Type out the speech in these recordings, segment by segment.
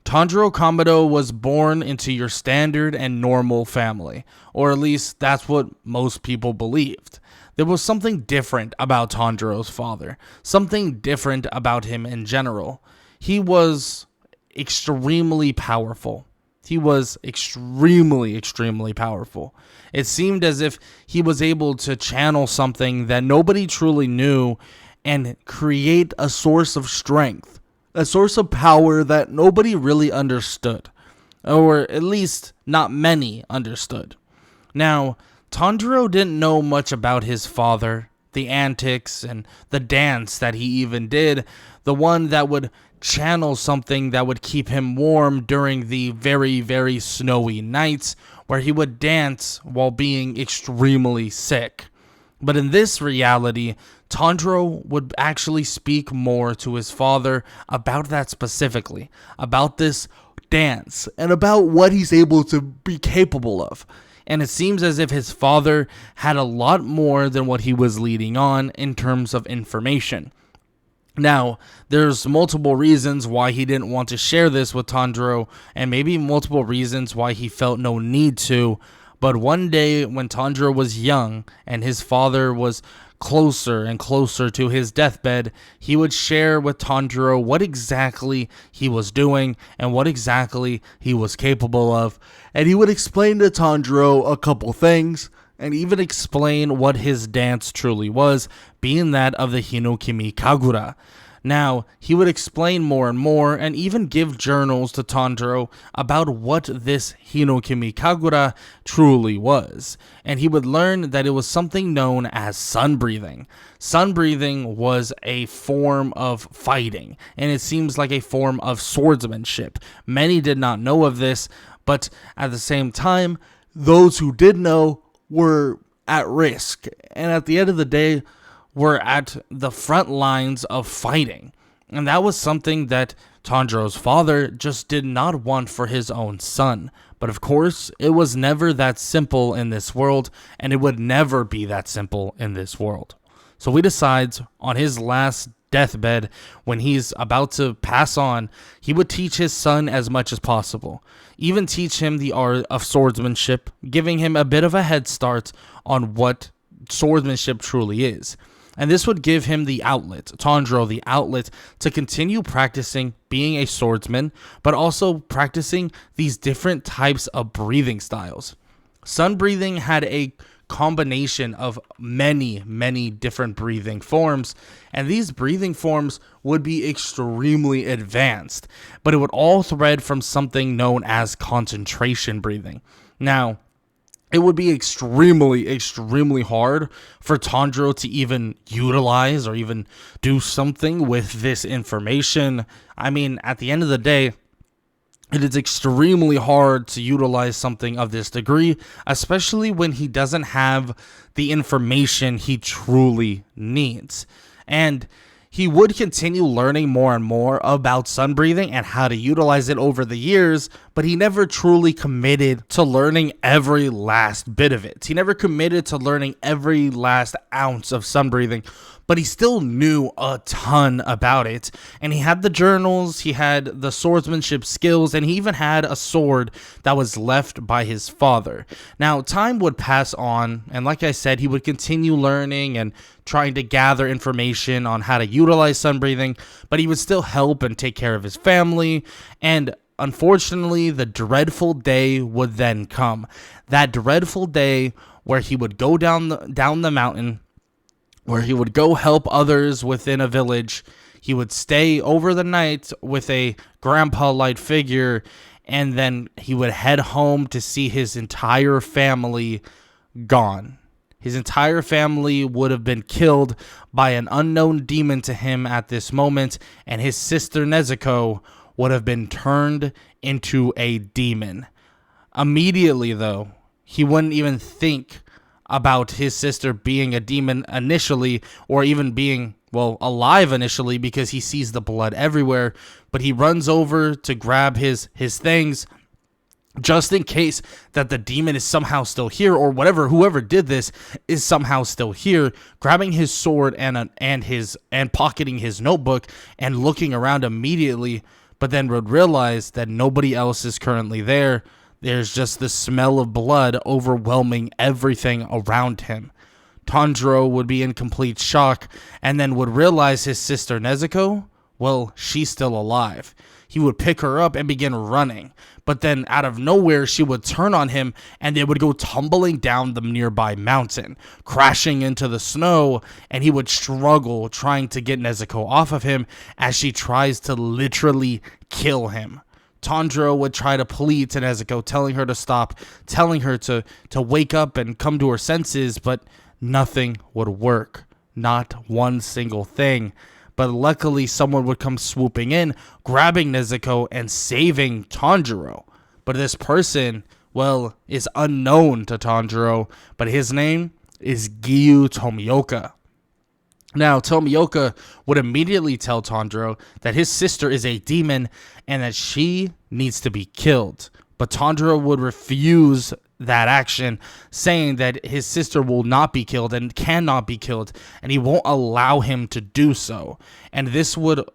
Tanjiro Kamado was born into your standard and normal family, or at least that's what most people believed. There was something different about Tanjiro's father, something different about him in general. He was extremely powerful. He was extremely powerful. It seemed as if he was able to channel something that nobody truly knew and create a source of strength, a source of power that nobody really understood, or at least not many understood. Now, Tanjiro didn't know much about his father, the antics, and the dance that he even did, the one that would channel something that would keep him warm during the very snowy nights where he would dance while being extremely sick. But in this reality, Tanjiro would actually speak more to his father about that specifically, about this dance, and about what he's able to be capable of. And it seems as if his father had a lot more than what he was leading on in terms of information. Now, there's multiple reasons why he didn't want to share this with Tanjiro, and maybe multiple reasons why he felt no need to. But one day when Tanjiro was young and his father was closer and closer to his deathbed, he would share with Tanjiro what exactly he was doing and what exactly he was capable of. And he would explain to Tanjiro a couple things, and even explain what his dance truly was, being that of the Hinokimi Kagura. Now, he would explain more and more, and even give journals to Tanjiro about what this Hinokimi Kagura truly was. And he would learn that it was something known as sun breathing. Sun breathing was a form of fighting, and it seems like a form of swordsmanship. Many did not know of this, but at the same time, those who did know were at risk, and at the end of the day, were at the front lines of fighting. And that was something that Tanjiro's father just did not want for his own son. But of course, it was never that simple in this world, and it would never be that simple in this world. So he decides on his last deathbed, when he's about to pass on, he would teach his son as much as possible. Even teach him the art of swordsmanship, giving him a bit of a head start on what swordsmanship truly is. And this would give him the outlet, Tanjiro, the outlet to continue practicing being a swordsman, but also practicing these different types of breathing styles. Sun breathing had a combination of many different breathing forms, and these breathing forms would be extremely advanced, but it would all thread from something known as concentration breathing. Now, it would be extremely hard for Tanjiro to even utilize or even do something with this information. I mean, at the end of the day, it is extremely hard to utilize something of this degree, especially when he doesn't have the information he truly needs. And he would continue learning more and more about sun breathing and how to utilize it over the years, but he never truly committed to learning every last bit of it. He never committed to learning every last ounce of sun breathing, but he still knew a ton about it. And he had the journals, he had the swordsmanship skills, and he even had a sword that was left by his father. Now, time would pass on, and like I said, he would continue learning and trying to gather information on how to utilize sun breathing, but he would still help and take care of his family. And unfortunately, the dreadful day would then come. That dreadful day where he would go down the mountain, where he would go help others within a village. He would stay over the night with a grandpa-like figure, and then he would head home to see his entire family gone. His entire family would have been killed by an unknown demon to him at this moment, and his sister Nezuko would have been turned into a demon. Immediately, though, he wouldn't even think about his sister being a demon initially, or even being, well, alive initially, because he sees the blood everywhere. But he runs over to grab his things, just in case that the demon is somehow still here, or whoever did this is somehow still here, grabbing his sword and pocketing his notebook and looking around immediately. but then would realize that nobody else is currently there. There's just the smell of blood overwhelming everything around him. Tanjiro would be in complete shock and then would realize his sister Nezuko, well, she's still alive. He would pick her up and begin running, but then out of nowhere she would turn on him and they would go tumbling down the nearby mountain, crashing into the snow, and he would struggle trying to get Nezuko off of him as she tries to literally kill him. Tanjiro would try to plead to Nezuko, telling her to stop, telling her to wake up and come to her senses, but nothing would work. Not one single thing. But luckily, someone would come swooping in, grabbing Nezuko and saving Tanjiro. But this person, well, is unknown to Tanjiro, but his name is Giyu Tomioka. Now, Tomioka would immediately tell Tanjiro that his sister is a demon and that she needs to be killed. But Tanjiro would refuse that action, saying that his sister will not be killed and cannot be killed, and he won't allow him to do so. And this would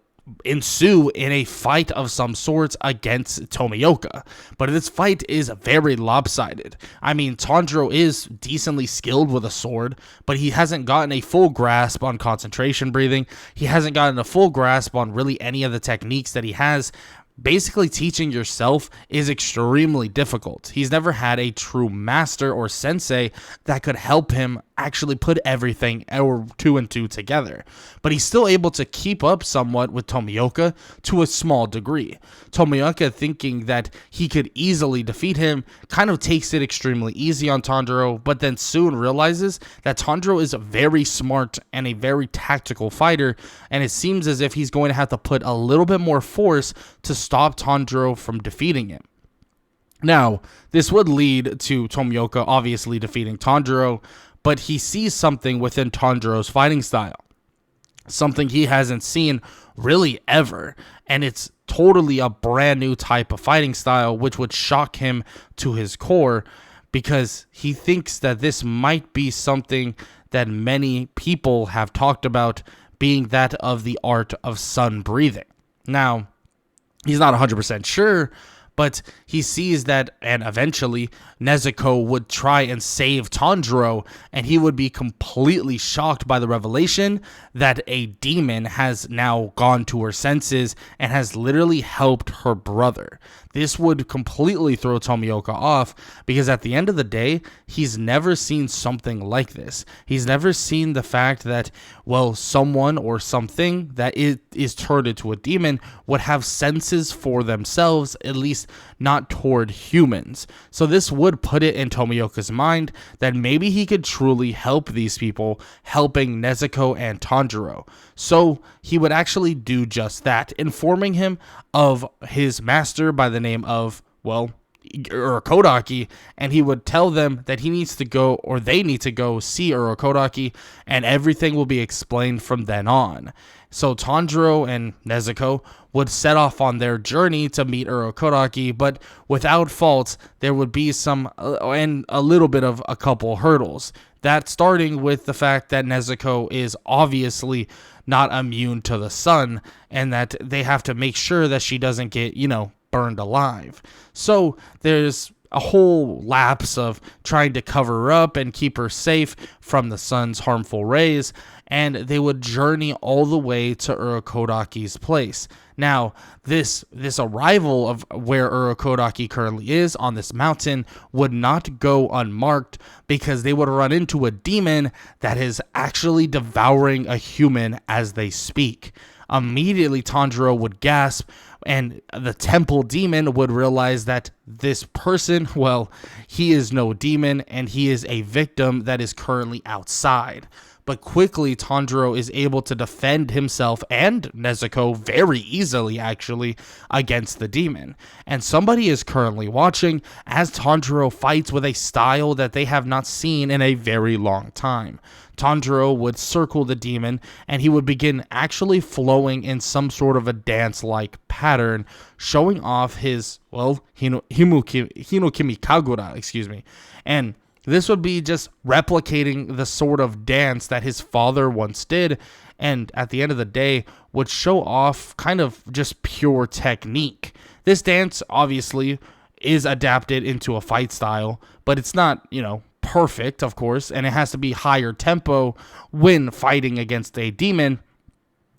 ensue in a fight of some sorts against Tomioka. But this fight is very lopsided. I mean, Tanjiro is decently skilled with a sword, but he hasn't gotten a full grasp on concentration breathing. He hasn't gotten a full grasp on really any of the techniques that he has. Basically, teaching yourself is extremely difficult. He's never had a true master or sensei that could help him actually put everything or two and two together. But he's still able to keep up somewhat with Tomioka to a small degree. Tomioka, thinking that he could easily defeat him, kind of takes it extremely easy on Tanjiro, but then soon realizes that Tanjiro is very smart and a very tactical fighter, and it seems as if he's going to have to put a little bit more force to stop Tanjiro from defeating him. Now, this would lead to Tomioka obviously defeating Tanjiro, but he sees something within Tanjiro's fighting style, something he hasn't seen really ever, and it's totally a brand new type of fighting style, which would shock him to his core, because he thinks that this might be something that many people have talked about, being that of the art of sun breathing. Now, he's not 100% sure, but he sees that, and eventually Nezuko would try and save Tanjiro, and he would be completely shocked by the revelation that a demon has now gone to her senses and has literally helped her brother. This would completely throw Tomioka off, because at the end of the day, he's never seen something like this. He's never seen the fact that, well, someone or something that is turned into a demon would have senses for themselves, at least not toward humans. So this would put it in Tomioka's mind that maybe he could truly help these people, helping Nezuko and Tanjiro. So he would actually do just that, informing him of his master by the name of, well, Urokodaki, and he would tell them that he needs to go, or they need to go see Urokodaki, and everything will be explained from then on. So Tanjiro and Nezuko would set off on their journey to meet Urokodaki, but without fault, there would be some, and a little bit of a couple hurdles. That starting with the fact that Nezuko is obviously not immune to the sun, and that they have to make sure that she doesn't get, burned alive. So there's a whole lapse of trying to cover her up and keep her safe from the sun's harmful rays, and they would journey all the way to Urokodaki's place. Now, this arrival of where Urokodaki currently is on this mountain would not go unmarked, because they would run into a demon that is actually devouring a human as they speak. Immediately, Tanjiro would gasp, and the temple demon would realize that this person, well, he is no demon, and he is a victim that is currently outside. But quickly, Tanjiro is able to defend himself and Nezuko very easily, actually, against the demon. And somebody is currently watching as Tanjiro fights with a style that they have not seen in a very long time. Tanjiro would circle the demon, and he would begin actually flowing in some sort of a dance-like pattern, showing off his, well, Hinokimi Kagura, and this would be just replicating the sort of dance that his father once did, and at the end of the day would show off kind of just pure technique. This dance obviously is adapted into a fight style, but it's not, perfect, of course, and it has to be higher tempo when fighting against a demon.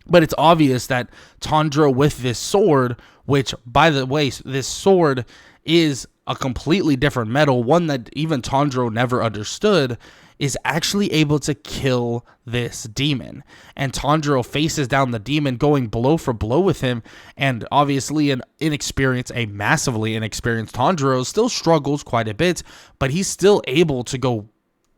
But it's obvious that Tanjiro with this sword, which, by the way, this sword is a completely different metal, one that even Tanjiro never understood, is actually able to kill this demon. And Tanjiro faces down the demon, going blow for blow with him, and obviously a massively inexperienced Tanjiro still struggles quite a bit, but he's still able to go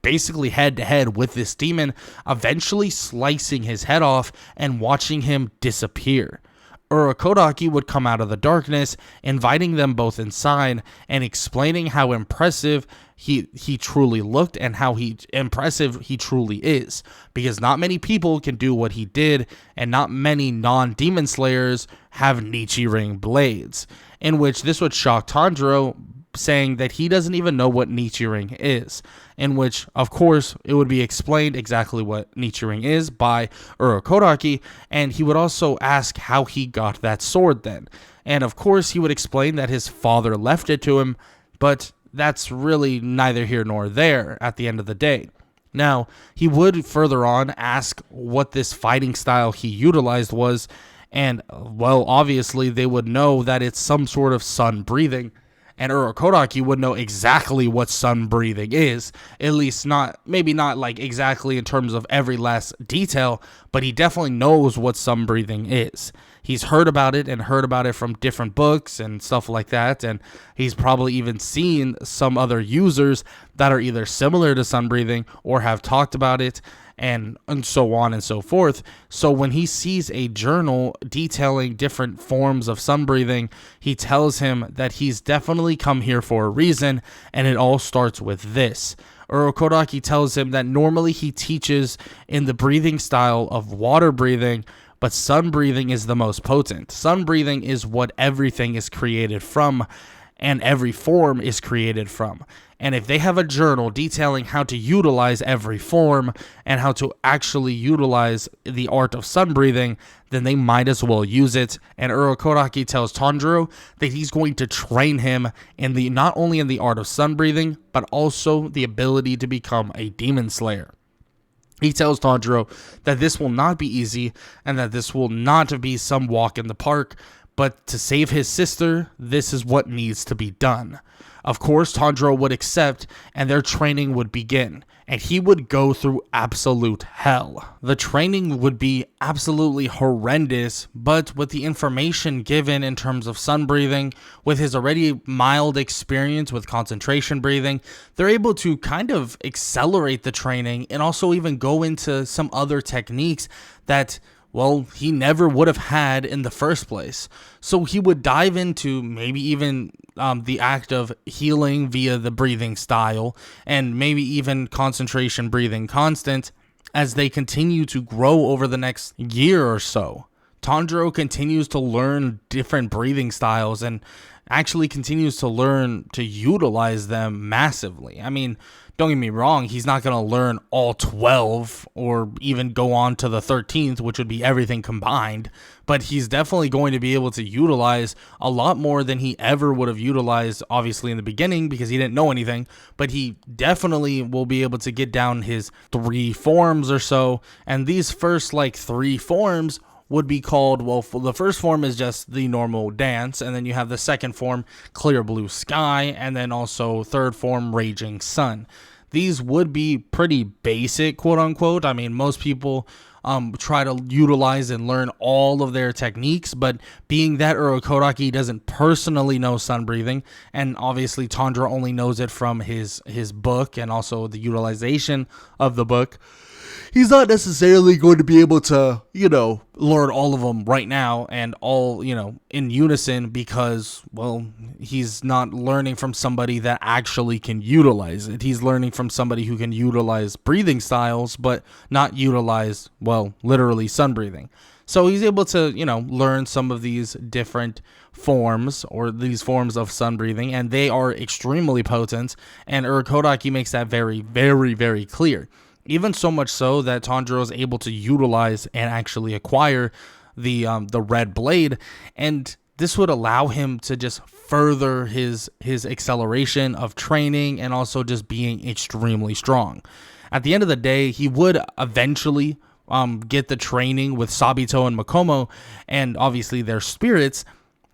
basically head to head with this demon, eventually slicing his head off and watching him disappear. Urokodaki would come out of the darkness, inviting them both inside and explaining how impressive he truly looked and how impressive he truly is, because not many people can do what he did, and not many non-demon slayers have Nichirin blades, in which this would shock Tanjiro, saying that he doesn't even know what Nichirin is, in which, of course, it would be explained exactly what Nichirin is by Urokodaki, and he would also ask how he got that sword then. And of course, he would explain that his father left it to him, but that's really neither here nor there at the end of the day. Now, he would further on ask what this fighting style he utilized was, and, well, obviously they would know that it's some sort of sun breathing. And Urokodaki would know exactly what sun breathing is, at least maybe not like exactly in terms of every last detail, but he definitely knows what sun breathing is. He's heard about it from different books and stuff like that, and he's probably even seen some other users that are either similar to sun breathing or have talked about it, and so on and so forth. So when he sees a journal detailing different forms of sun breathing, he tells him that he's definitely come here for a reason, and it all starts with this. Urokodaki tells him that normally he teaches in the breathing style of water breathing, but sun breathing is the most potent. Sun breathing is what everything is created from, and every form is created from. And if they have a journal detailing how to utilize every form and how to actually utilize the art of sun breathing, then they might as well use it. And Urokodaki tells Tanjiro that he's going to train him in not only in the art of sun breathing, but also the ability to become a demon slayer. He tells Tanjiro that this will not be easy and that this will not be some walk in the park, but to save his sister, this is what needs to be done. Of course, Tanjiro would accept, and their training would begin, and he would go through absolute hell. The training would be absolutely horrendous, but with the information given in terms of sun breathing, with his already mild experience with concentration breathing, they're able to kind of accelerate the training and also even go into some other techniques that, well, he never would have had in the first place. So he would dive into maybe even the act of healing via the breathing style, and maybe even concentration breathing constant as they continue to grow over the next year or so. Tanjiro continues to learn different breathing styles and actually continues to learn to utilize them massively. I mean, don't get me wrong, he's not going to learn all 12 or even go on to the 13th, which would be everything combined, but he's definitely going to be able to utilize a lot more than he ever would have utilized, obviously, in the beginning because he didn't know anything, but he definitely will be able to get down his 3 forms or so, and these first 3 forms would be called, well, the first form is just the normal dance, and then you have the second form, Clear Blue Sky, and then also third form, Raging Sun. These would be pretty basic, quote unquote. I mean, most people try to utilize and learn all of their techniques, but being that Urokodaki doesn't personally know sun breathing, and obviously Tanjiro only knows it from his book and also the utilization of the book, he's not necessarily going to be able to, learn all of them right now and all, in unison because, well, he's not learning from somebody that actually can utilize it. He's learning from somebody who can utilize breathing styles, but not utilize, well, literally sun breathing. So he's able to, learn some of these different forms or these forms of sun breathing, and they are extremely potent, and Urokodaki makes that very, very, very clear. Even so much so that Tanjiro is able to utilize and actually acquire the red blade, and this would allow him to just further his acceleration of training and also just being extremely strong. At the end of the day, he would eventually get the training with Sabito and Makomo, and obviously their spirits.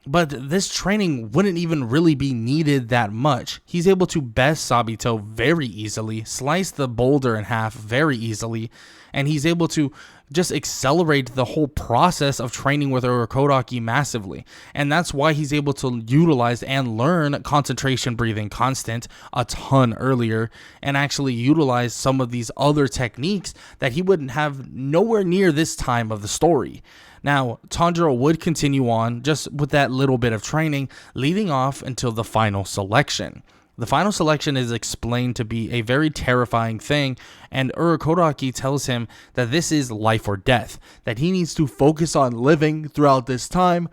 But this training wouldn't even really be needed that much. He's able to best Sabito very easily, slice the boulder in half very easily, and he's able to just accelerate the whole process of training with Urokodaki massively. And that's why he's able to utilize and learn concentration breathing constant a ton earlier, and actually utilize some of these other techniques that he wouldn't have nowhere near this time of the story. Now, Tanjiro would continue on just with that little bit of training, leading off until the final selection. The final selection is explained to be a very terrifying thing, and Urokodaki tells him that this is life or death, that he needs to focus on living throughout this time,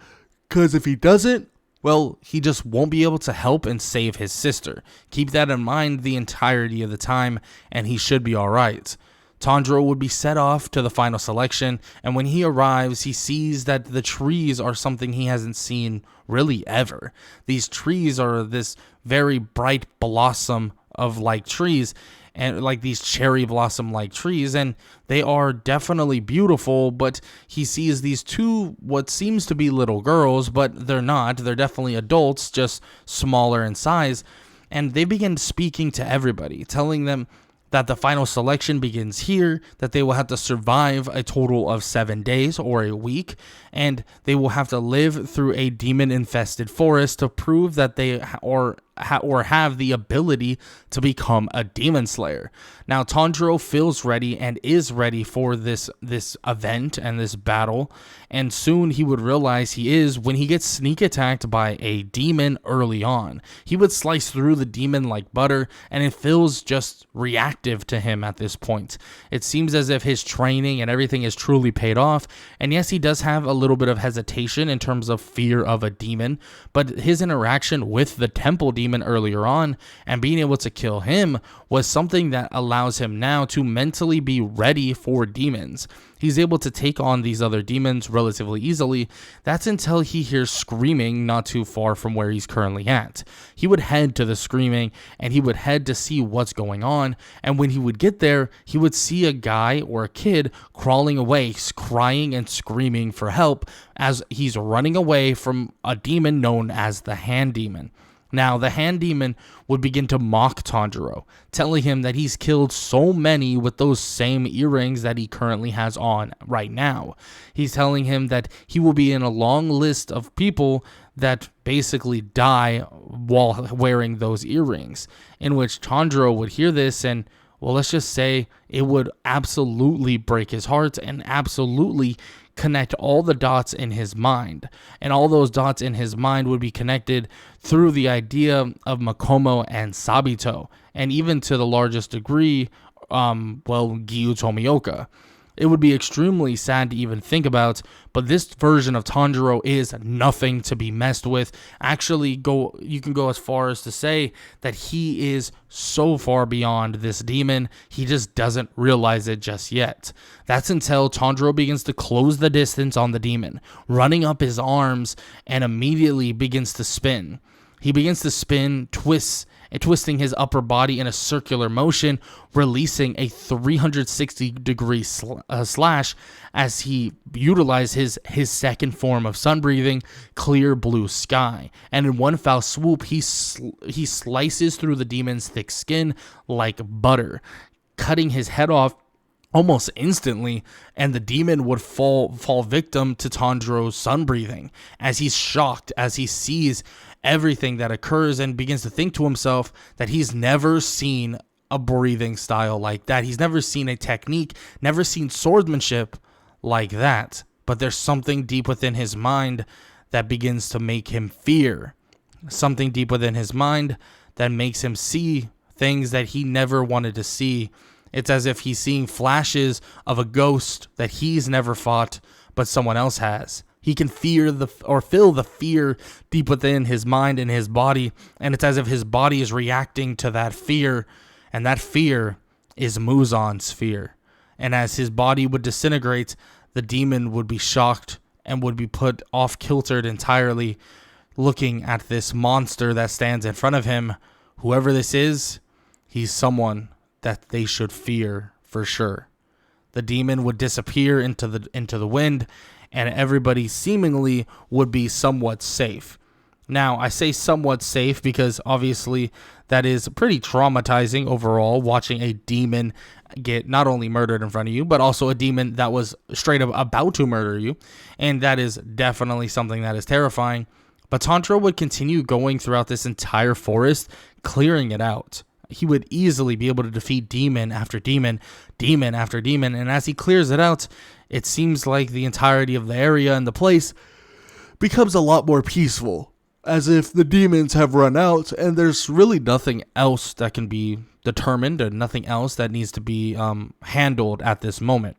because if he doesn't, well, he just won't be able to help and save his sister. Keep that in mind the entirety of the time, and he should be alright. Tanjiro would be set off to the final selection, and when he arrives, he sees that the trees are something he hasn't seen really ever. These trees are this very bright blossom of like trees, and like these cherry blossom like trees, and they are definitely beautiful, but he sees these two what seems to be little girls, but they're not. They're definitely adults, just smaller in size, and they begin speaking to everybody, telling them that the final selection begins here, that they will have to survive a total of 7 days or a week, and they will have to live through a demon-infested forest to prove that they have the ability to become a demon slayer. Now, Tanjiro feels ready and is ready for this event and this battle, and soon he would realize he is when he gets sneak attacked by a demon early on. He would slice through the demon like butter, and it feels just reactive to him at this point. It seems as if his training and everything is truly paid off, and yes, he does have a little bit of hesitation in terms of fear of a demon, but his interaction with the temple demon earlier on and being able to kill him was something that allows him now to mentally be ready for demons. He's able to take on these other demons relatively easily. That's until he hears screaming not too far from where he's currently at. He would head to the screaming, and he would head to see what's going on, and when he would get there, he would see a guy or a kid crawling away, crying and screaming for help as he's running away from a demon known as the Hand Demon. Now, the Hand Demon would begin to mock Tanjiro, telling him that he's killed so many with those same earrings that he currently has on right now. He's telling him that he will be in a long list of people that basically die while wearing those earrings, in which Tanjiro would hear this and, well, let's just say it would absolutely break his heart and absolutely connect all the dots in his mind. And all those dots in his mind would be connected through the idea of Makomo and Sabito, and even to the largest degree, Gyu Tomioka. It would be extremely sad to even think about, but this version of Tanjiro is nothing to be messed with. Actually, you can go as far as to say that he is so far beyond this demon, he just doesn't realize it just yet. That's until Tanjiro begins to close the distance on the demon, running up his arms, and immediately begins to spin. He begins to spin, twisting his upper body in a circular motion, releasing a 360-degree slash as he utilized his second form of sun breathing, clear blue sky. And in one foul swoop, he slices through the demon's thick skin like butter, cutting his head off almost instantly, and the demon would fall victim to Tanjiro's sun breathing as he's shocked as he sees everything that occurs and begins to think to himself that he's never seen a breathing style like that. He's never seen a technique, never seen swordsmanship like that. But there's something deep within his mind that begins to make him fear. Something deep within his mind that makes him see things that he never wanted to see. It's as if he's seeing flashes of a ghost that he's never fought, but someone else has. He can feel the fear deep within his mind and his body, and it's as if his body is reacting to that fear, and that fear is Muzan's sphere. And as his body would disintegrate, the demon would be shocked and would be put off kiltered entirely, looking at this monster that stands in front of him. Whoever this is, he's someone that they should fear for sure. The demon would disappear into the wind, and everybody seemingly would be somewhat safe. Now, I say somewhat safe because obviously that is pretty traumatizing overall, watching a demon get not only murdered in front of you, but also a demon that was straight up about to murder you. And that is definitely something that is terrifying. But Tanjiro would continue going throughout this entire forest, clearing it out. He would easily be able to defeat demon after demon, demon after demon. And as he clears it out, it seems like the entirety of the area and the place becomes a lot more peaceful, as if the demons have run out and there's really nothing else that can be determined and nothing else that needs to be handled at this moment.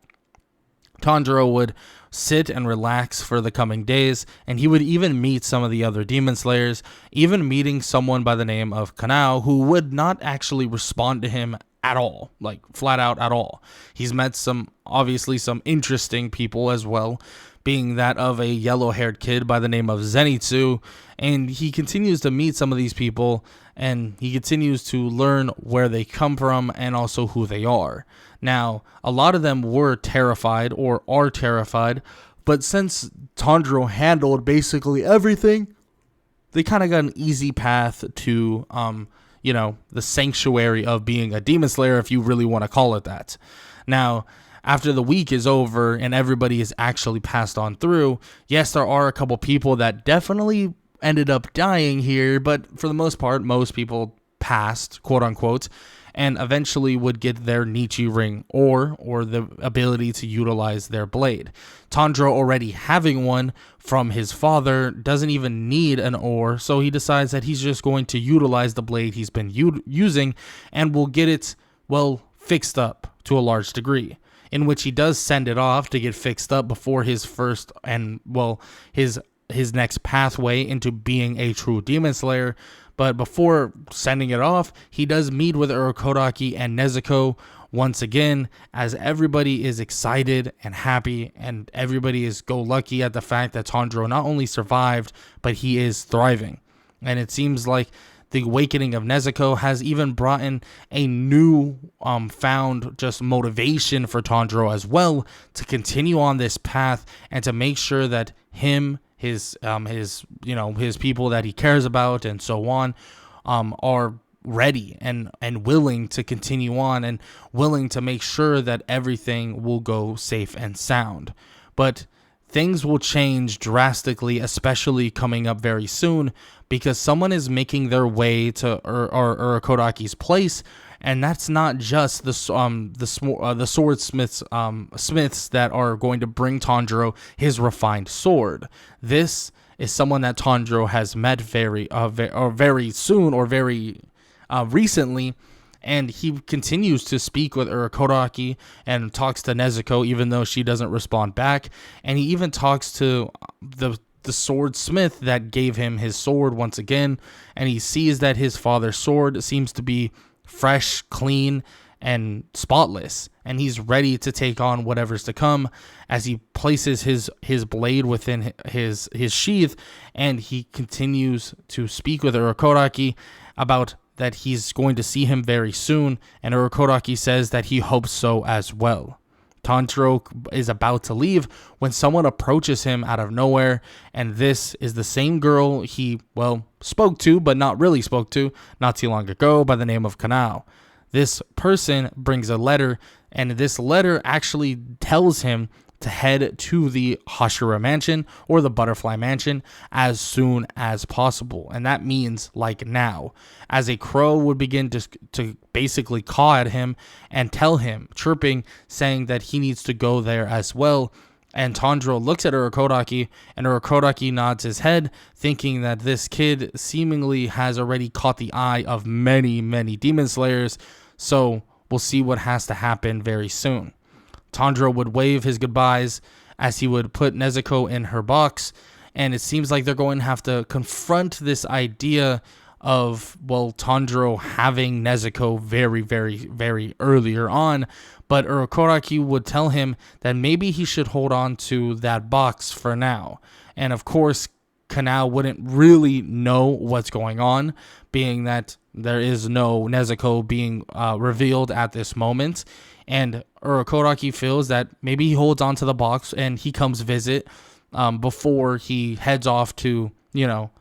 Tanjiro would sit and relax for the coming days, and he would even meet some of the other demon slayers, even meeting someone by the name of Kanao, who would not actually respond to him at all, like flat out at all. He's met obviously some interesting people as well, being that of a yellow-haired kid by the name of Zenitsu, and he continues to meet some of these people, and he continues to learn where they come from and also who they are. Now, a lot of them were terrified or are terrified, but since Tanjiro handled basically everything, they kind of got an easy path to, the sanctuary of being a demon slayer, if you really want to call it that. Now, after the week is over and everybody is actually passed on through, yes, there are a couple people that definitely ended up dying here, but for the most part, most people passed, quote unquote, and eventually would get their Nichi ring or the ability to utilize their blade. Tanjiro, already having one from his father, doesn't even need an ore, so he decides that he's just going to utilize the blade he's been using and will get it, fixed up to a large degree, in which he does send it off to get fixed up before his first and, his next pathway into being a true demon slayer. But before sending it off, he does meet with Urokodaki and Nezuko once again, as everybody is excited and happy, and everybody is go-lucky at the fact that Tanjiro not only survived, but he is thriving. And it seems like the awakening of Nezuko has even brought in a new found just motivation for Tanjiro as well to continue on this path and to make sure that his people that he cares about and so on are ready and willing to continue on and willing to make sure that everything will go safe and sound. But things will change drastically, especially coming up very soon, because someone is making their way to Urokodaki's place, and that's not just the swordsmiths smiths that are going to bring Tanjiro his refined sword. This is someone that Tanjiro has met very soon or very recently, and he continues to speak with Urokodaki and talks to Nezuko, even though she doesn't respond back, and he even talks to the swordsmith that gave him his sword once again, and he sees that his father's sword seems to be fresh, clean, and spotless, and he's ready to take on whatever's to come as he places his blade within his sheath, and he continues to speak with Urokodaki about that he's going to see him very soon, and Urokodaki says that he hopes so as well. Tanjiro is about to leave when someone approaches him out of nowhere, and this is the same girl he, spoke to, but not really spoke to, not too long ago, by the name of Kanao. This person brings a letter, and this letter actually tells him to head to the Hashira Mansion, or the Butterfly Mansion, as soon as possible. And that means like now, as a crow would begin to basically caw at him and tell him, chirping, saying that he needs to go there as well. And Tanjiro looks at Urokodaki, and Urokodaki nods his head, thinking that this kid seemingly has already caught the eye of many, many demon slayers, so we'll see what has to happen very soon. Tanjiro would wave his goodbyes as he would put Nezuko in her box, and it seems like they're going to have to confront this idea of, well, Tanjiro having Nezuko very, very, very earlier on, but Urokodaki would tell him that maybe he should hold on to that box for now. And of course, Kanao wouldn't really know what's going on, being that there is no Nezuko being revealed at this moment. And Urokodaki feels that maybe he holds on to the box and he comes visit before he heads off to,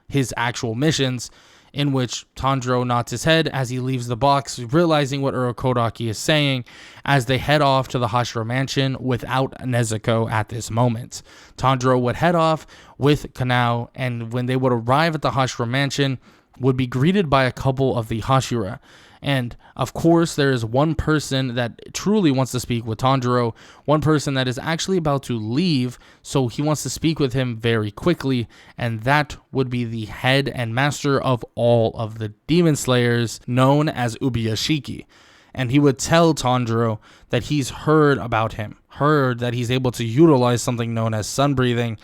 his actual missions, in which Tanjiro nods his head as he leaves the box, realizing what Urokodaki is saying, as they head off to the Hashira mansion without Nezuko at this moment. Tanjiro would head off with Kanao, and when they would arrive at the Hashira mansion, would be greeted by a couple of the Hashira. And of course, there is one person that truly wants to speak with Tanjiro, one person that is actually about to leave, so he wants to speak with him very quickly, and that would be the head and master of all of the demon slayers, known as Ubuyashiki. And he would tell Tanjiro that he's heard about him, heard that he's able to utilize something known as sun breathing,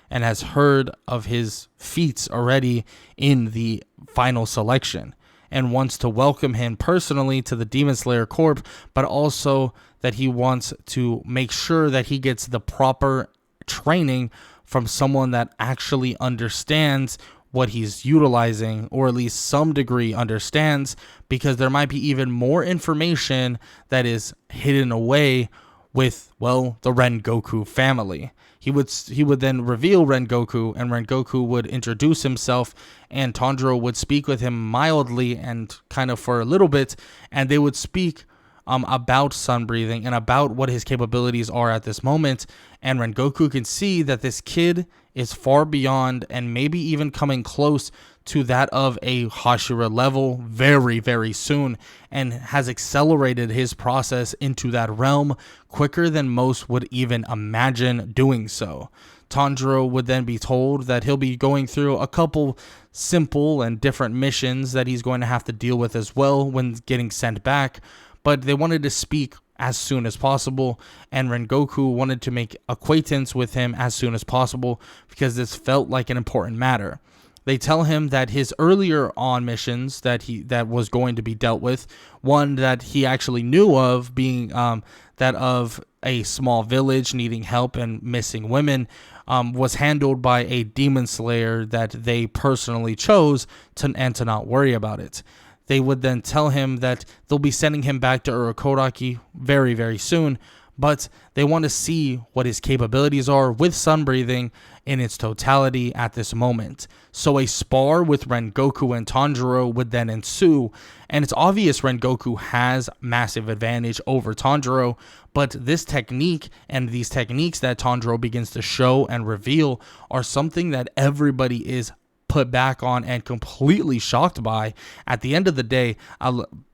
and has heard of his feats already in the final selection, and wants to welcome him personally to the Demon Slayer Corp, but also that he wants to make sure that he gets the proper training from someone that actually understands what he's utilizing, or at least some degree understands, because there might be even more information that is hidden away with, well, the Rengoku family. He would then reveal Rengoku, and Rengoku would introduce himself, and Tanjiro would speak with him mildly and kind of for a little bit, and they would speak about sun breathing and about what his capabilities are at this moment. And Rengoku can see that this kid is far beyond and maybe even coming close to that of a Hashira level very, very soon, and has accelerated his process into that realm quicker than most would even imagine doing so. Tanjiro would then be told that he'll be going through a couple simple and different missions that he's going to have to deal with as well when getting sent back, but they wanted to speak as soon as possible, and Rengoku wanted to make acquaintance with him as soon as possible because this felt like an important matter. They tell him that his earlier on missions that was going to be dealt with, one that he actually knew of being that of a small village needing help and missing women, was handled by a demon slayer that they personally chose to not worry about it. They would then tell him that they'll be sending him back to Urokodaki very, very soon, but they want to see what his capabilities are with sun breathing in its totality at this moment. So a spar with Rengoku and Tanjiro would then ensue, and it's obvious Rengoku has massive advantage over Tanjiro, but this technique and these techniques that Tanjiro begins to show and reveal are something that everybody is put back on and completely shocked by. At the end of the day,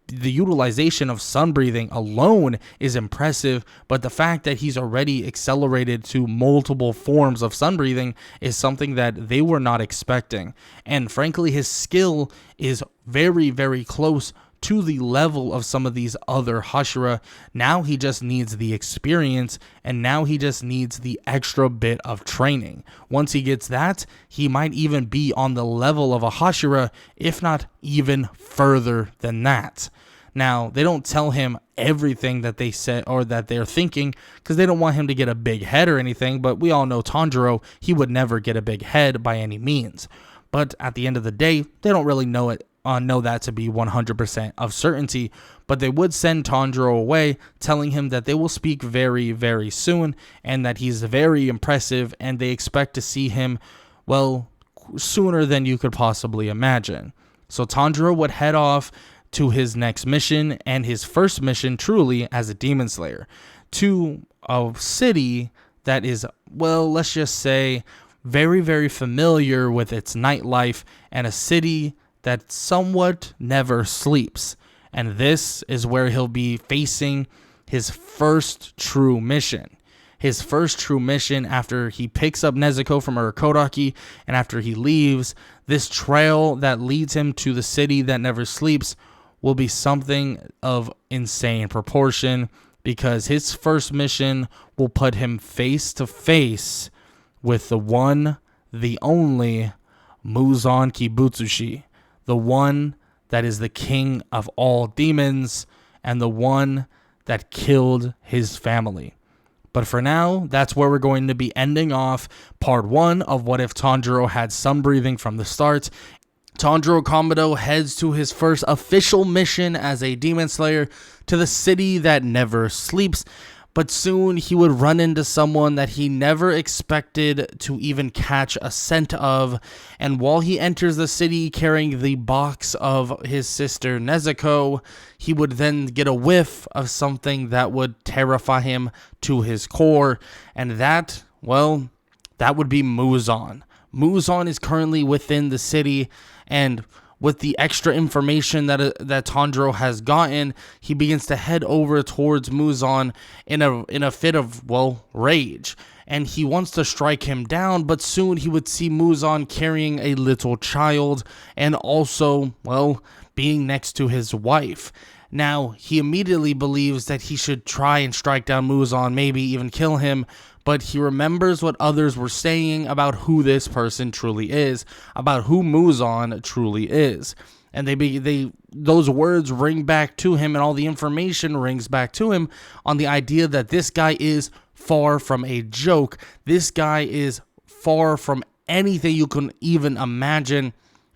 the utilization of sun breathing alone is impressive, but the fact that he's already accelerated to multiple forms of sun breathing is something that they were not expecting. And frankly, his skill is very, very close to the level of some of these other Hashira. Now he just needs the experience, and now he just needs the extra bit of training. Once he gets that, he might even be on the level of a Hashira, if not even further than that. Now, they don't tell him everything that they said or that they're thinking, because they don't want him to get a big head or anything, but we all know Tanjiro, he would never get a big head by any means. But at the end of the day, they don't really know that to be 100% of certainty, but they would send Tanjiro away, telling him that they will speak very, very soon, and that he's very impressive, and they expect to see him, well, sooner than you could possibly imagine. So Tanjiro would head off to his next mission, and his first mission truly as a demon slayer, to a city that is, well, let's just say, very, very familiar with its nightlife, and a city that somewhat never sleeps. And this is where he'll be facing his first true mission. His first true mission after he picks up Nezuko from Urokodaki, and after he leaves, this trail that leads him to the city that never sleeps will be something of insane proportion, because his first mission will put him face to face with the one, the only Muzan Kibutsushi, the one that is the king of all demons, and the one that killed his family. But for now, that's where we're going to be ending off part 1 of What If Tanjiro Had Sun Breathing from the start. Tanjiro Kamado heads to his first official mission as a demon slayer to the city that never sleeps, but soon he would run into someone that he never expected to even catch a scent of, and while he enters the city carrying the box of his sister Nezuko, he would then get a whiff of something that would terrify him to his core, and that, well, that would be Muzan. Muzan is currently within the city, and with the extra information that Tanjiro has gotten, he begins to head over towards Muzan in a fit of, well, rage. And he wants to strike him down, but soon he would see Muzan carrying a little child and also, well, being next to his wife. Now, he immediately believes that he should try and strike down Muzan, maybe even kill him, but he remembers what others were saying about who this person truly is, about who Muzan truly is. And those words ring back to him, and all the information rings back to him on the idea that this guy is far from a joke. This guy is far from anything you can even imagine.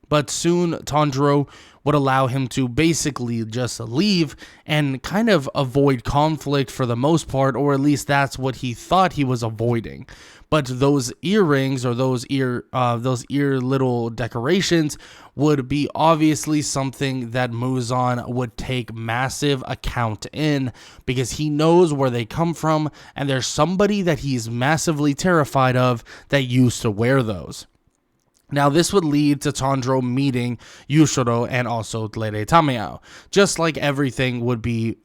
But soon Tanjiro would allow him to basically just leave and kind of avoid conflict for the most part, or at least that's what he thought he was avoiding. But those earrings or those ear little decorations would be obviously something that Muzan would take massive account in, because he knows where they come from, and there's somebody that he's massively terrified of that used to wear those. Now, this would lead to Tanjiro meeting Yushiro and also Lady Tamiao, just like everything would be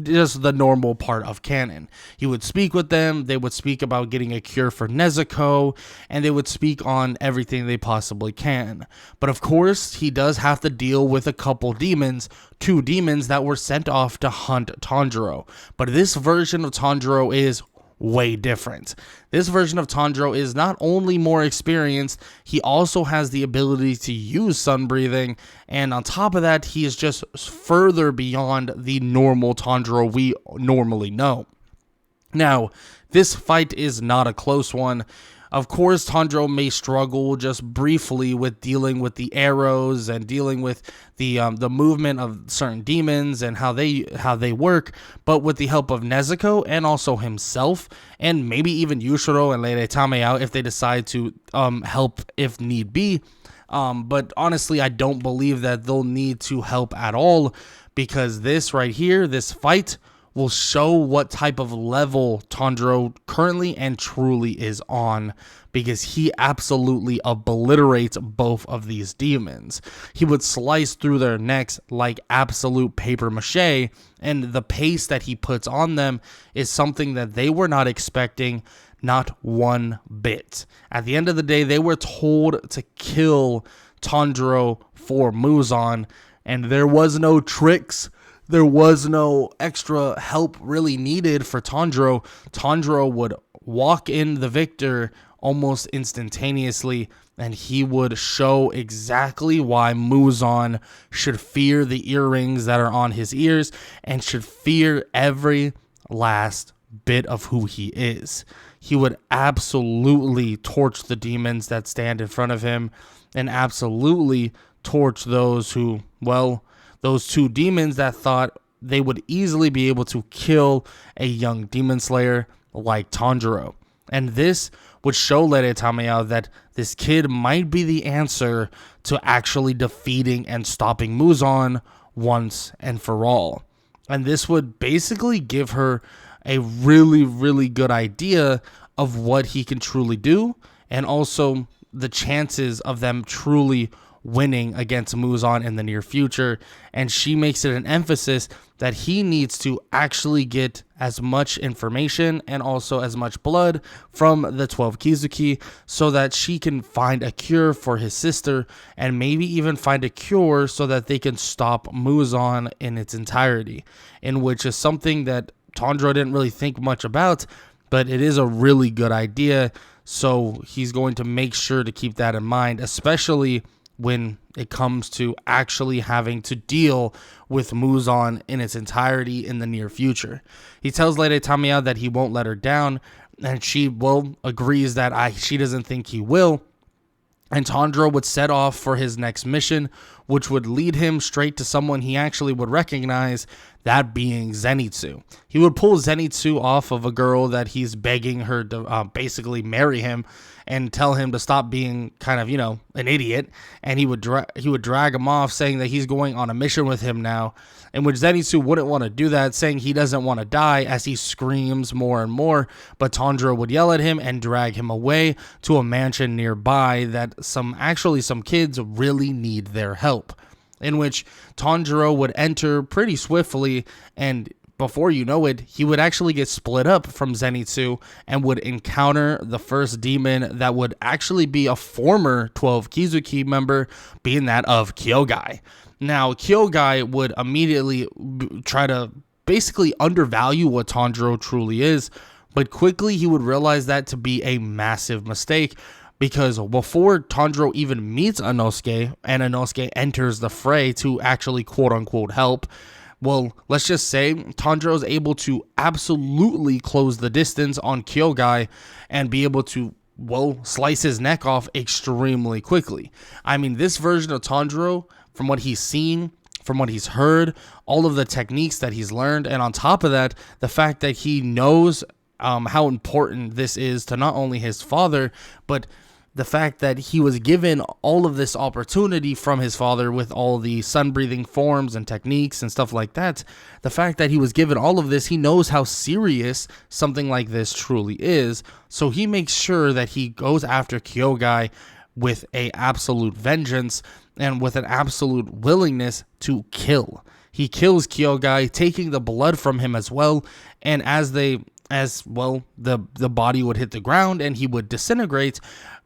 just the normal part of canon. He would speak with them, they would speak about getting a cure for Nezuko, and they would speak on everything they possibly can. But of course, he does have to deal with a couple demons, 2 demons that were sent off to hunt Tanjiro. But this version of Tanjiro is way different. This version of Tanjiro is not only more experienced, he also has the ability to use sun breathing, and on top of that, he is just further beyond the normal Tanjiro we normally know. Now, this fight is not a close one. Of course, Tanjiro may struggle just briefly with dealing with the arrows and dealing with the movement of certain demons and how they work, but with the help of Nezuko and also himself, and maybe even Yushiro and Lady Tamiao if they decide to help if need be. But honestly, I don't believe that they'll need to help at all, because this right here, this fight, will show what type of level Tanjiro currently and truly is on, because he absolutely obliterates both of these demons. He would slice through their necks like absolute paper mache, and the pace that he puts on them is something that they were not expecting, not one bit. At the end of the day, they were told to kill Tanjiro for Muzan, and there was no tricks. There was no extra help really needed for Tanjiro. Tanjiro would walk in the victor almost instantaneously, and he would show exactly why Muzan should fear the earrings that are on his ears and should fear every last bit of who he is. He would absolutely torch the demons that stand in front of him, and absolutely torch those who, well, those 2 demons that thought they would easily be able to kill a young demon slayer like Tanjiro. And this would show Lady Tamiao that this kid might be the answer to actually defeating and stopping Muzan once and for all. And this would basically give her a really, really good idea of what he can truly do, and also the chances of them truly winning against Muzan in the near future. And she makes it an emphasis that he needs to actually get as much information and also as much blood from the 12 Kizuki so that she can find a cure for his sister, and maybe even find a cure so that they can stop Muzan in its entirety, in which is something that Tanjiro didn't really think much about, but it is a really good idea. So he's going to make sure to keep that in mind, especially when it comes to actually having to deal with Muzan in its entirety in the near future. He tells Lady Tamiya that he won't let her down, and she agrees that she doesn't think he will. And Tanjiro would set off for his next mission, which would lead him straight to someone he actually would recognize, that being Zenitsu. He would pull Zenitsu off of a girl that he's begging her to basically marry him, and tell him to stop being kind of, an idiot. And he would drag him off, saying that he's going on a mission with him now, in which Zenitsu wouldn't want to do that, saying he doesn't want to die, as he screams more and more. But Tanjiro would yell at him and drag him away to a mansion nearby that some kids really need their help, in which Tanjiro would enter pretty swiftly, and before you know it, he would actually get split up from Zenitsu and would encounter the first demon that would actually be a former 12 Kizuki member, being that of Kyogai. Now, Kyogai would immediately try to basically undervalue what Tanjiro truly is, but quickly he would realize that to be a massive mistake, because before Tanjiro even meets Inosuke and Inosuke enters the fray to actually quote-unquote help, well, let's just say Tanjiro is able to absolutely close the distance on Kyogai and be able to, slice his neck off extremely quickly. I mean, this version of Tanjiro, from what he's seen, from what he's heard, all of the techniques that he's learned, and on top of that, the fact that he knows how important this is to not only his father, but the fact that he was given all of this opportunity from his father with all the sun-breathing forms and techniques and stuff like that. The fact that he was given all of this, he knows how serious something like this truly is. So he makes sure that he goes after Kyogai with a absolute vengeance and with an absolute willingness to kill. He kills Kyogai, taking the blood from him as well, and the body would hit the ground and he would disintegrate.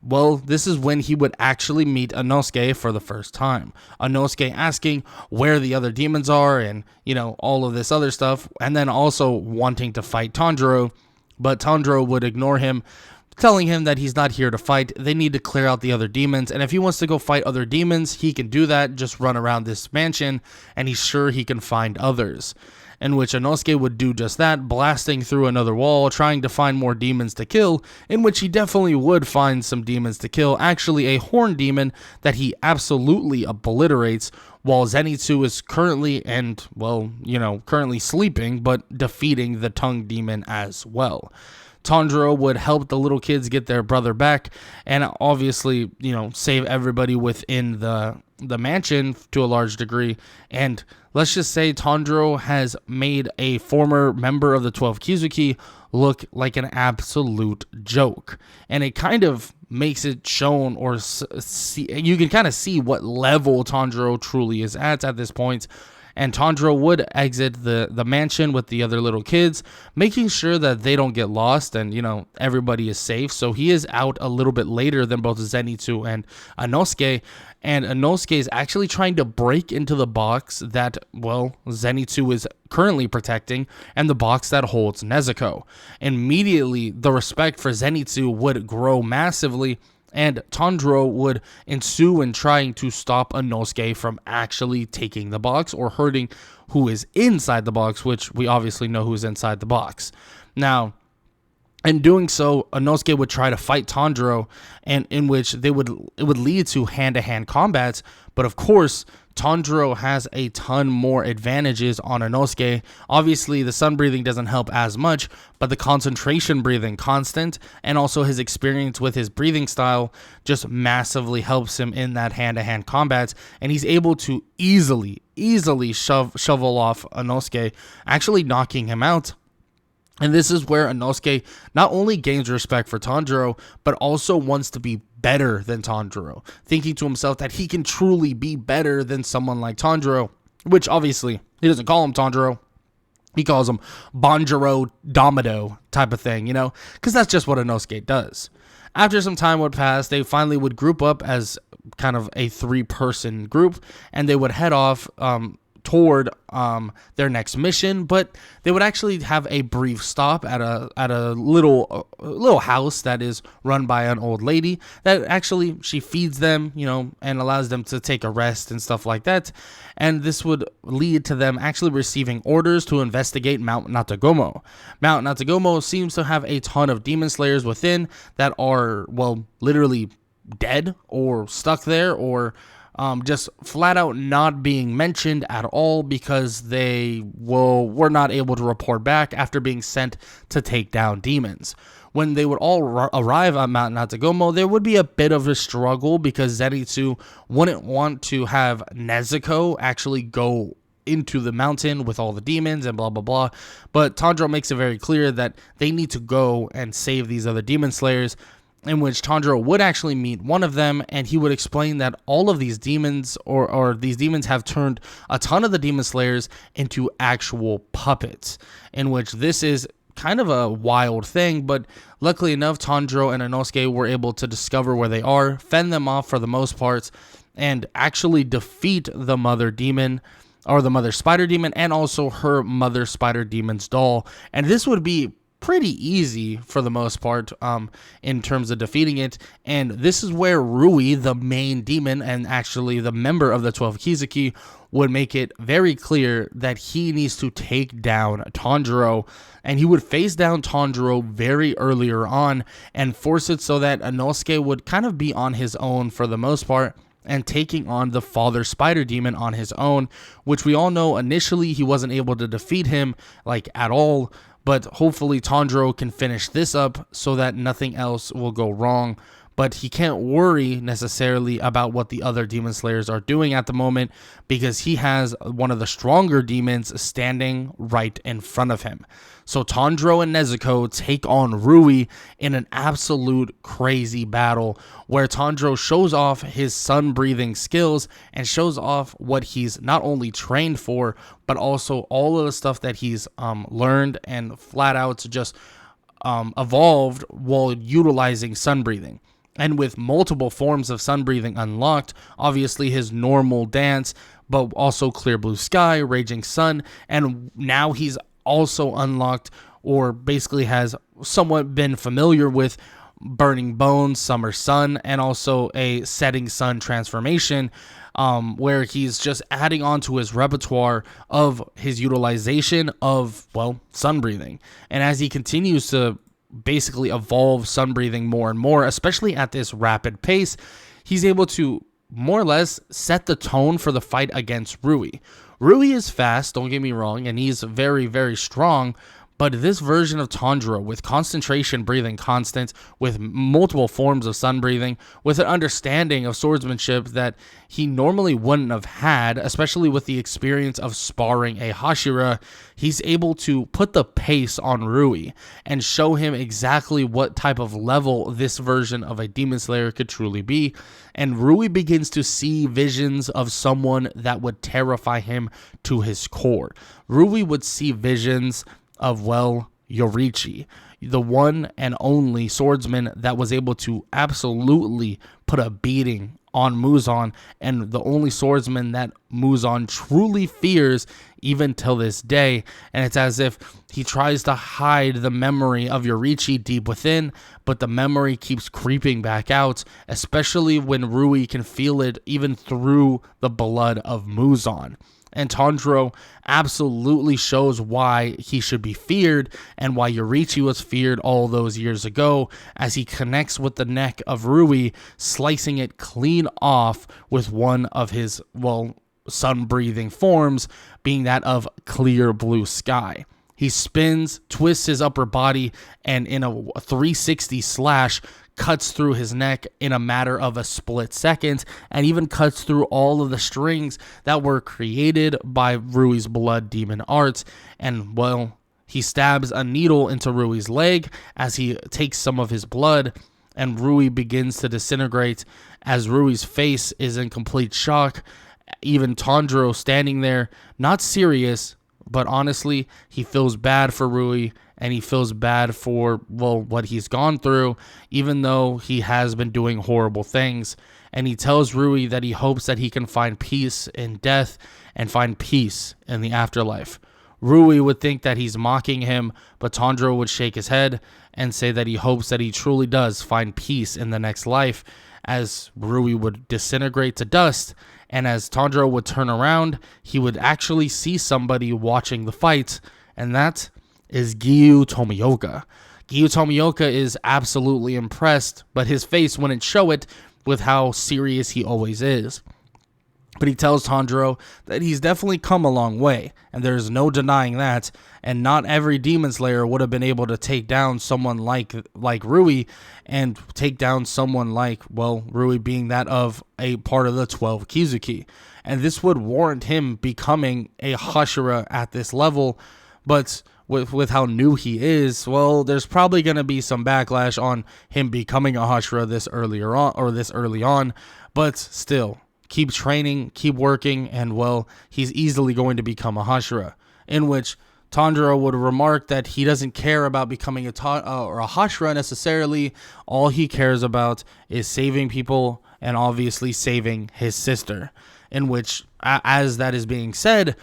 This is when he would actually meet Inosuke for the first time. Inosuke asking where the other demons are and, all of this other stuff, and then also wanting to fight Tanjiro, but Tanjiro would ignore him, telling him that he's not here to fight. They need to clear out the other demons, and if he wants to go fight other demons, he can do that, just run around this mansion, and he's sure he can find others. In which Inosuke would do just that, blasting through another wall, trying to find more demons to kill, in which he definitely would find some demons to kill, actually a horn demon that he absolutely obliterates, while Zenitsu is currently sleeping, but defeating the tongue demon as well. Tanjiro would help the little kids get their brother back, and obviously, save everybody within the mansion to a large degree. And let's just say Tanjiro has made a former member of the 12 Kizuki look like an absolute joke. And it kind of makes it shown, or you can kind of see what level Tanjiro truly is at this point. And Tanjiro would exit the mansion with the other little kids, making sure that they don't get lost and, everybody is safe. So he is out a little bit later than both Zenitsu and Inosuke. And Inosuke is actually trying to break into the box that, Zenitsu is currently protecting, and the box that holds Nezuko. Immediately, the respect for Zenitsu would grow massively, and Tanjiro would ensue in trying to stop Inosuke from actually taking the box or hurting who is inside the box, which we obviously know who is inside the box. Now, in doing so, Inosuke would try to fight Tanjiro, and in which it would lead to hand-to-hand combats. But of course, Tanjiro has a ton more advantages on Inosuke. Obviously, the sun breathing doesn't help as much, but the concentration breathing constant, and also his experience with his breathing style, just massively helps him in that hand-to-hand combats, and he's able to easily shovel off Inosuke, actually knocking him out. And this is where Inosuke not only gains respect for Tanjiro, but also wants to be better than Tanjiro, thinking to himself that he can truly be better than someone like Tanjiro, which obviously he doesn't call him Tanjiro. He calls him Banjiro Damado type of thing, because that's just what Inosuke does. After some time would pass, they finally would group up as kind of a 3-person group, and they would head off toward their next mission, but they would actually have a brief stop at a little house that is run by an old lady that actually she feeds them, and allows them to take a rest and stuff like that. And this would lead to them actually receiving orders to investigate Mount Natagomo. Mount Natagomo seems to have a ton of demon slayers within that are, well, literally dead or stuck there, or just flat out not being mentioned at all because they were not able to report back after being sent to take down demons. When they would all arrive on Mount Natagomo, there would be a bit of a struggle because Zenitsu wouldn't want to have Nezuko actually go into the mountain with all the demons and blah blah blah, but Tanjiro makes it very clear that they need to go and save these other demon slayers, in which Tanjiro would actually meet one of them, and he would explain that all of these demons or these demons have turned a ton of the demon slayers into actual puppets, in which this is kind of a wild thing, but luckily enough, Tanjiro and Inosuke were able to discover where they are, fend them off for the most part, and actually defeat the mother demon, or the mother spider demon, and also her mother spider demon's doll. And this would be pretty easy for the most part in terms of defeating it. And this is where Rui, the main demon and actually the member of the 12 Kizuki, would make it very clear that he needs to take down Tanjiro, and he would face down Tanjiro very earlier on and force it so that Inosuke would kind of be on his own for the most part, and taking on the father spider demon on his own, which we all know initially he wasn't able to defeat him like at all. But hopefully Tanjiro can finish this up so that nothing else will go wrong. But he can't worry necessarily about what the other demon slayers are doing at the moment, because he has one of the stronger demons standing right in front of him. So Tanjiro and Nezuko take on Rui in an absolute crazy battle where Tanjiro shows off his sun-breathing skills and shows off what he's not only trained for, but also all of the stuff that he's learned and flat out just evolved while utilizing sun-breathing. And with multiple forms of sun breathing unlocked, obviously his normal dance, but also clear blue sky, raging sun, and now he's also unlocked, or basically has somewhat been familiar with, burning bones, summer sun, and also a setting sun transformation, where he's just adding on to his repertoire of his utilization of, well, sun breathing. And as he continues to basically evolve sun breathing more and more, especially at this rapid pace, he's able to more or less set the tone for the fight against Rui. Rui is fast, don't get me wrong, and he's very, very strong, but this version of Tanjiro, with concentration breathing constant, with multiple forms of sun breathing, with an understanding of swordsmanship that he normally wouldn't have had, especially with the experience of sparring a Hashira, he's able to put the pace on Rui and show him exactly what type of level this version of a Demon Slayer could truly be. And Rui begins to see visions of someone that would terrify him to his core. Rui would see visions of, well, Yorichi, the one and only swordsman that was able to absolutely put a beating on Muzan, and the only swordsman that Muzan truly fears even till this day. And it's as if he tries to hide the memory of Yorichi deep within, but the memory keeps creeping back out, especially when Rui can feel it even through the blood of Muzan. And Tanjiro absolutely shows why he should be feared and why Yorichi was feared all those years ago, as he connects with the neck of Rui, slicing it clean off with one of his, well, sun-breathing forms, being that of clear blue sky. He spins, twists his upper body, and in a 360 slash, cuts through his neck in a matter of a split second, and even cuts through all of the strings that were created by Rui's blood demon arts. And, well, he stabs a needle into Rui's leg as he takes some of his blood, and Rui begins to disintegrate as Rui's face is in complete shock. Even Tanjiro standing there, not serious, but honestly, he feels bad for Rui, and he feels bad for, well, what he's gone through, even though he has been doing horrible things. and he tells Rui that he hopes that he can find peace in death and find peace in the afterlife. Rui would think that he's mocking him, but Tanjiro would shake his head and say that he hopes that he truly does find peace in the next life, as Rui would disintegrate to dust, and as Tanjiro would turn around, he would actually see somebody watching the fight, and that is Giyu Tomioka. Giyu Tomioka is absolutely impressed, but his face wouldn't show it with how serious he always is. But he tells Tanjiro that he's definitely come a long way, and there's no denying that, and not every Demon Slayer would have been able to take down someone like Rui, and take down someone like, well, Rui being that of a part of the 12 Kizuki. And this would warrant him becoming a Hashira at this level, but with how new he is, well, there's probably going to be some backlash on him becoming a Hashira this early on, but still, keep training, keep working, and well, he's easily going to become a Hashira. In which Tanjiro would remark that he doesn't care about becoming a Hashira necessarily. All he cares about is saving people and obviously saving his sister. In which, as that is being said,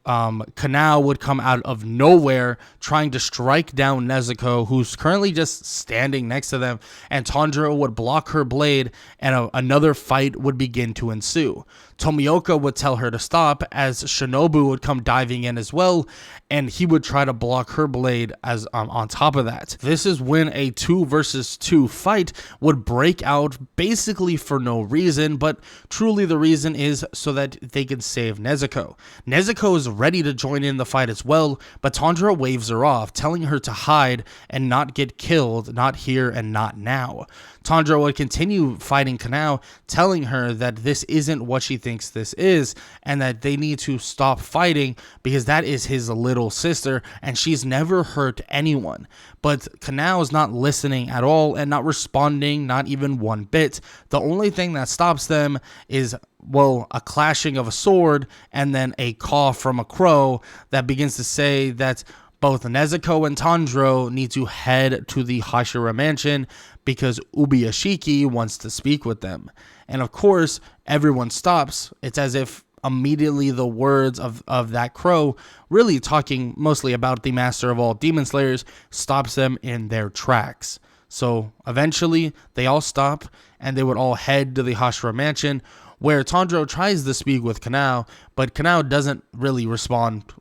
Kanao would come out of nowhere trying to strike down Nezuko, who's currently just standing next to them, and Tanjiro would block her blade, and another fight would begin to ensue. Tomioka would tell her to stop, as Shinobu would come diving in as well, and he would try to block her blade as on top of that. This is when a 2 versus 2 fight would break out, basically for no reason, but truly the reason is so that they could save Nezuko. Nezuko is ready to join in the fight as well, but Tanjiro waves her off, telling her to hide and not get killed, not here and not now. Tanjiro would continue fighting Kanao, telling her that this isn't what she thinks this is, and that they need to stop fighting because that is his little sister, and she's never hurt anyone. But Kanao is not listening at all and not responding, not even one bit. The only thing that stops them is, well, a clashing of a sword and then a caw from a crow that begins to say that both Nezuko and Tanjiro need to head to the Hashira mansion because Ubuyashiki wants to speak with them. And of course, everyone stops. It's as if immediately the words of that crow, really talking mostly about the master of all demon slayers, stops them in their tracks. So eventually they all stop and they would all head to the Hashira mansion, where Tanjiro tries to speak with Kanao, but Kanao doesn't really respond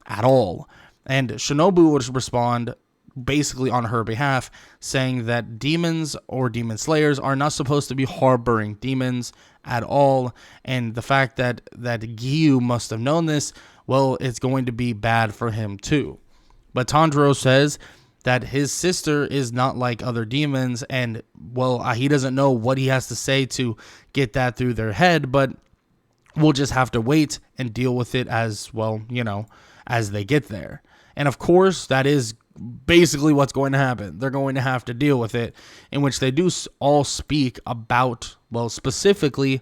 at all. And Shinobu would respond basically on her behalf, saying that demons or demon slayers are not supposed to be harboring demons at all. And the fact that Giyu must have known this, well, it's going to be bad for him too. But Tanjiro says that his sister is not like other demons, and well, he doesn't know what he has to say to get that through their head, but we'll just have to wait and deal with it as well, as they get there. And of course, that is basically what's going to happen. They're going to have to deal with it, in which they do all speak about, well, specifically,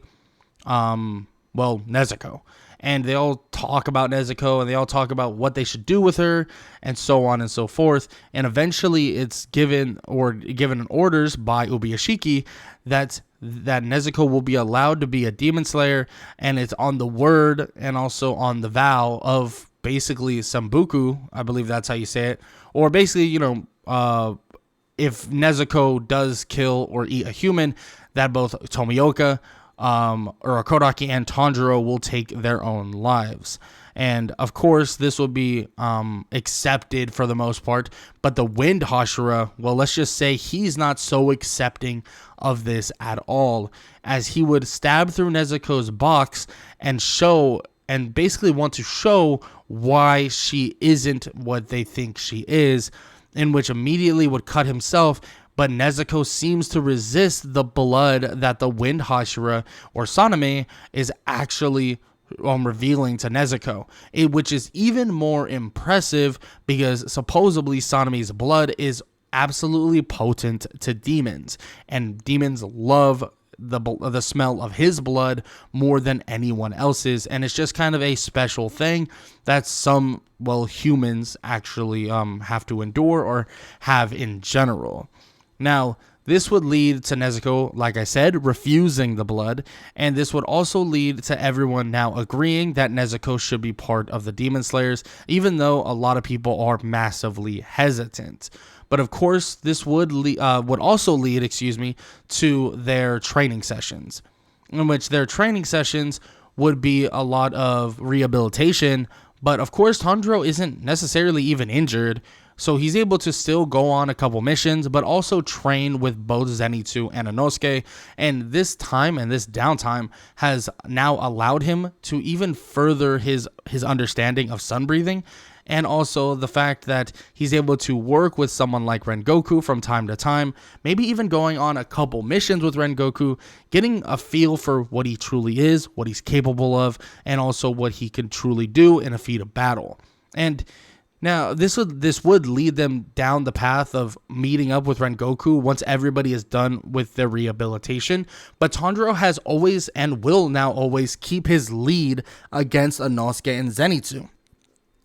Nezuko. And they all talk about Nezuko, and they all talk about what they should do with her, and so on and so forth. And eventually it's given orders by Ubuyashiki that Nezuko will be allowed to be a demon slayer, and it's on the word and also on the vow of basically Sambuku, I believe that's how you say it, or basically, if Nezuko does kill or eat a human, that both Tomioka, Urakodaki, and Tanjiro will take their own lives. And of course, this will be accepted for the most part, but the Wind Hashira, well, let's just say he's not so accepting of this at all, as he would stab through Nezuko's box and basically want to show why she isn't what they think she is, in which immediately would cut himself. But Nezuko seems to resist the blood that the Wind Hashira, or Saname, is actually revealing to Nezuko, which is even more impressive because supposedly Saname's blood is absolutely potent to demons, and demons love the smell of his blood more than anyone else's, and it's just kind of a special thing that some humans actually have to endure or have in general. Now, This would lead to Nezuko, like I said, refusing the blood, and this would also lead to everyone now agreeing that Nezuko should be part of the Demon Slayers, even though a lot of people are massively hesitant. But of course, this would also lead, to their training sessions, in which their training sessions would be a lot of rehabilitation. But of course, Tanjiro isn't necessarily even injured, so he's able to still go on a couple missions, but also train with both Zenitsu and Inosuke. And this time and this downtime has now allowed him to even further his understanding of sun breathing, and also the fact that he's able to work with someone like Rengoku from time to time, maybe even going on a couple missions with Rengoku, getting a feel for what he truly is, what he's capable of, and also what he can truly do in a feat of battle. And now, this would lead them down the path of meeting up with Rengoku once everybody is done with their rehabilitation. But Tanjiro has always and will now always keep his lead against Inosuke and Zenitsu.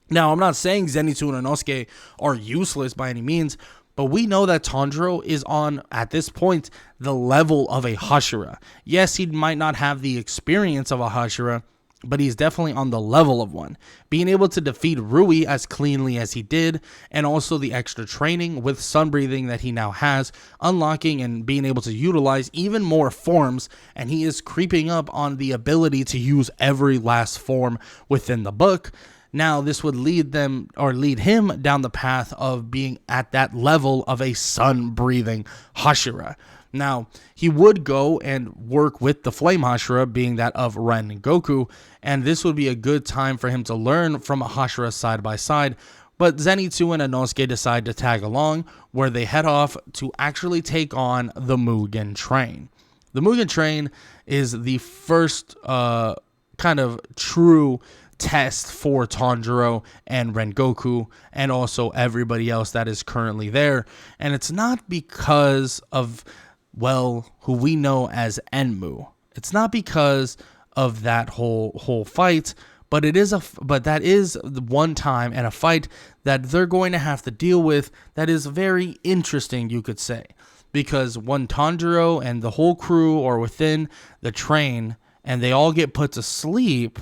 Now, I'm not saying Zenitsu and Inosuke are useless by any means, but we know that Tanjiro is on, at this point, the level of a Hashira. Yes, he might not have the experience of a Hashira, but he's definitely on the level of one. Being able to defeat Rui as cleanly as he did, and also the extra training with sun breathing that he now has, unlocking and being able to utilize even more forms, and he is creeping up on the ability to use every last form within the book. Now, this would lead him down the path of being at that level of a sun-breathing Hashira. Now, he would go and work with the Flame Hashira, being that of Ren and Goku, and this would be a good time for him to learn from a Hashira side by side. But Zenitsu and Inosuke decide to tag along, where they head off to actually take on the Mugen Train. The Mugen Train is the first kind of true test for Tanjiro and Rengoku, and also everybody else that is currently there. And it's not because of, well, who we know as Enmu. It's not because of that whole fight, but that is the one time and a fight that they're going to have to deal with that is very interesting, you could say. Because when Tanjiro and the whole crew are within the train and they all get put to sleep,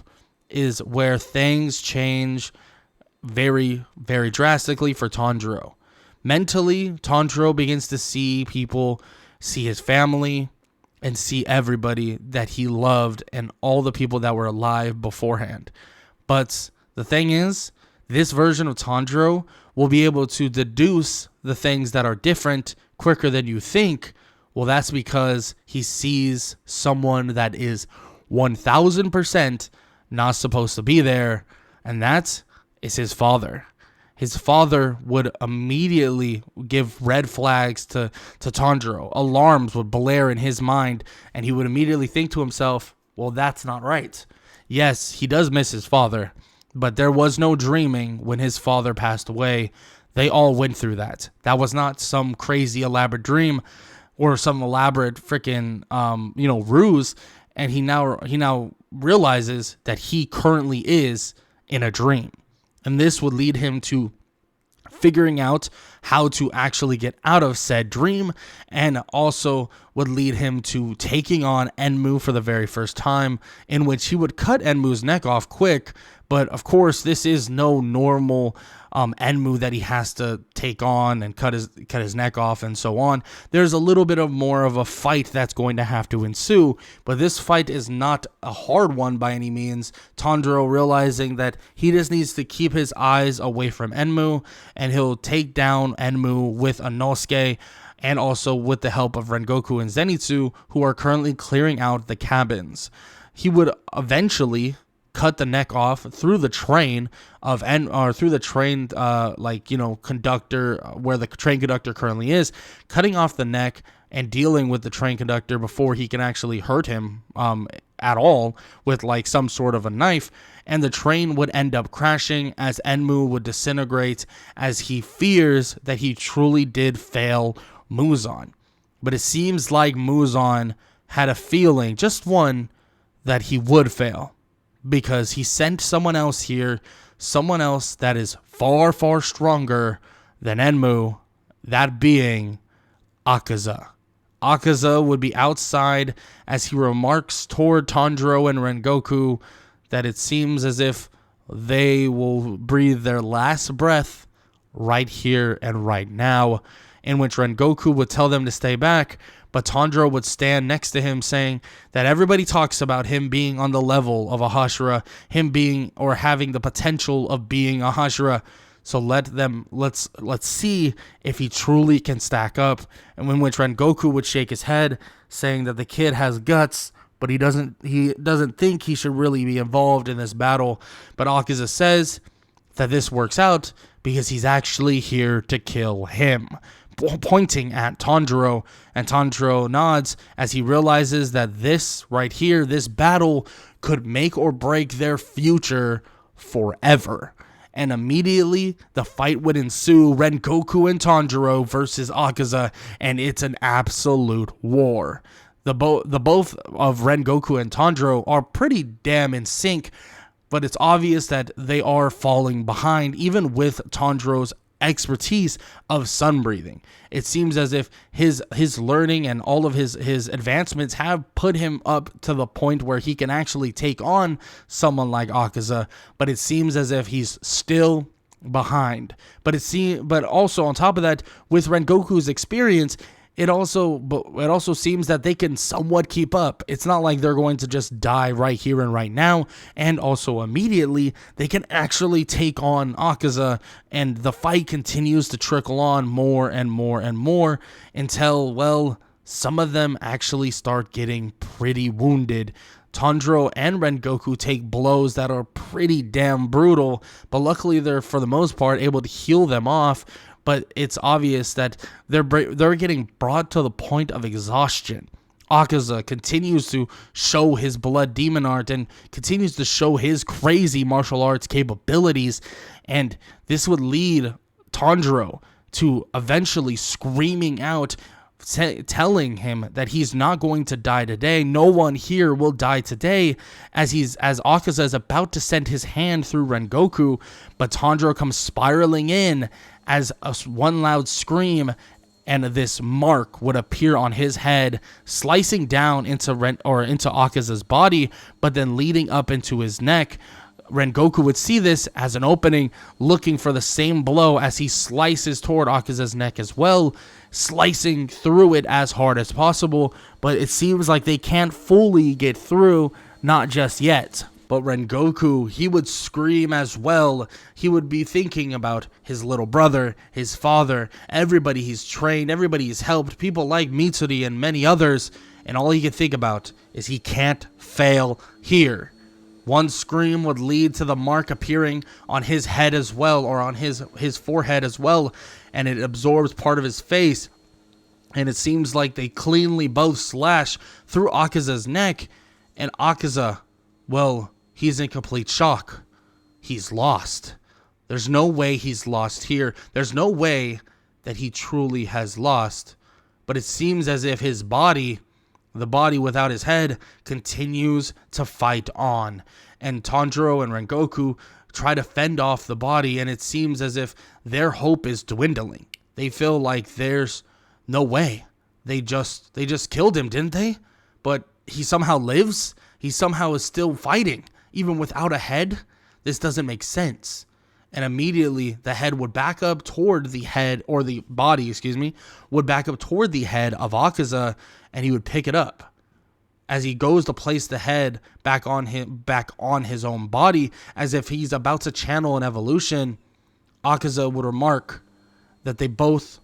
is where things change very, very drastically for Tanjiro. Mentally, Tanjiro begins to see people, see his family, and see everybody that he loved and all the people that were alive beforehand. But the thing is, this version of Tanjiro will be able to deduce the things that are different quicker than you think. Well, that's because he sees someone that is 1000% not supposed to be there, and that is his father. His father would immediately give red flags to Tanjiro. Alarms would blare in his mind, and he would immediately think to himself, well, that's not right. Yes, he does miss his father, but there was no dreaming when his father passed away. They all went through that. That was not some crazy elaborate dream or some elaborate freaking ruse. And he now realizes that he currently is in a dream. And this would lead him to figuring out how to actually get out of said dream, and also would lead him to taking on Enmu for the very first time, in which he would cut Enmu's neck off quick. But of course, this is no normal Enmu that he has to take on and cut his neck off and so on. There's a little bit of more of a fight that's going to have to ensue, but this fight is not a hard one by any means. Tanjiro realizing that he just needs to keep his eyes away from Enmu, and he'll take down Enmu with Inosuke, and also with the help of Rengoku and Zenitsu, who are currently clearing out the cabins. He would eventually cut the neck off through the train conductor, where the train conductor currently is, cutting off the neck and dealing with the train conductor before he can actually hurt him at all with like some sort of a knife. And the train would end up crashing as Enmu would disintegrate, as he fears that he truly did fail Muzan. But it seems like Muzan had a feeling, just one, that he would fail, because he sent someone else here, someone else that is far, far stronger than Enmu, that being Akaza. Akaza would be outside as he remarks toward Tanjiro and Rengoku that it seems as if they will breathe their last breath right here and right now, in which Rengoku would tell them to stay back, but Tanjiro would stand next to him saying that everybody talks about him being on the level of a Hashira, him being or having the potential of being a Hashira. So let's see if he truly can stack up. And in which Rengoku would shake his head, saying that the kid has guts, but he doesn't think he should really be involved in this battle. But Akaza says that this works out because he's actually here to kill him, pointing at Tanjiro, and Tanjiro nods as he realizes that this right here, this battle, could make or break their future forever. And immediately the fight would ensue, Rengoku and Tanjiro versus Akaza, and it's an absolute war. The both of Rengoku and Tanjiro are pretty damn in sync, but it's obvious that they are falling behind, even with Tanjiro's expertise of sun breathing. It seems as if his learning and all of his advancements have put him up to the point where he can actually take on someone like Akaza, but it seems as if he's still behind. But also on top of that, with Rengoku's experience, it also seems that they can somewhat keep up. It's not like they're going to just die right here and right now, and also immediately they can actually take on Akaza, and the fight continues to trickle on more and more and more until, well, some of them actually start getting pretty wounded. Tanjiro and Rengoku take blows that are pretty damn brutal, but luckily they're, for the most part, able to heal them off. But it's obvious that they're getting brought to the point of exhaustion. Akaza continues to show his blood demon art and continues to show his crazy martial arts capabilities, and this would lead Tanjiro to eventually screaming out, telling him that he's not going to die today. No one here will die today, as Akaza is about to send his hand through Rengoku, but Tanjiro comes spiraling in as one loud scream, and this mark would appear on his head, slicing down into Akaza's body, but then leading up into his neck. Rengoku would see this as an opening, looking for the same blow as he slices toward Akaza's neck as well, slicing through it as hard as possible, but it seems like they can't fully get through, not just yet. But Rengoku, he would scream as well. He would be thinking about his little brother, his father, everybody he's trained, everybody he's helped, people like Mitsuri and many others, and all he could think about is he can't fail here. One scream would lead to the mark appearing on his head as well, or on his forehead as well, and it absorbs part of his face, and it seems like they cleanly both slash through Akaza's neck, and Akaza, well, he's in complete shock. He's lost. There's no way he's lost here. There's no way that he truly has lost. But it seems as if his body, the body without his head, continues to fight on. And Tanjiro and Rengoku try to fend off the body, and it seems as if their hope is dwindling. They feel like there's no way. They just killed him, didn't they? But he somehow lives. He somehow is still fighting, even without a head. This doesn't make sense. And immediately the head would back up toward the head, or the body, would back up toward the head of Akaza, and he would pick it up. As he goes to place the head back on his own body, as if he's about to channel an evolution, Akaza would remark that they both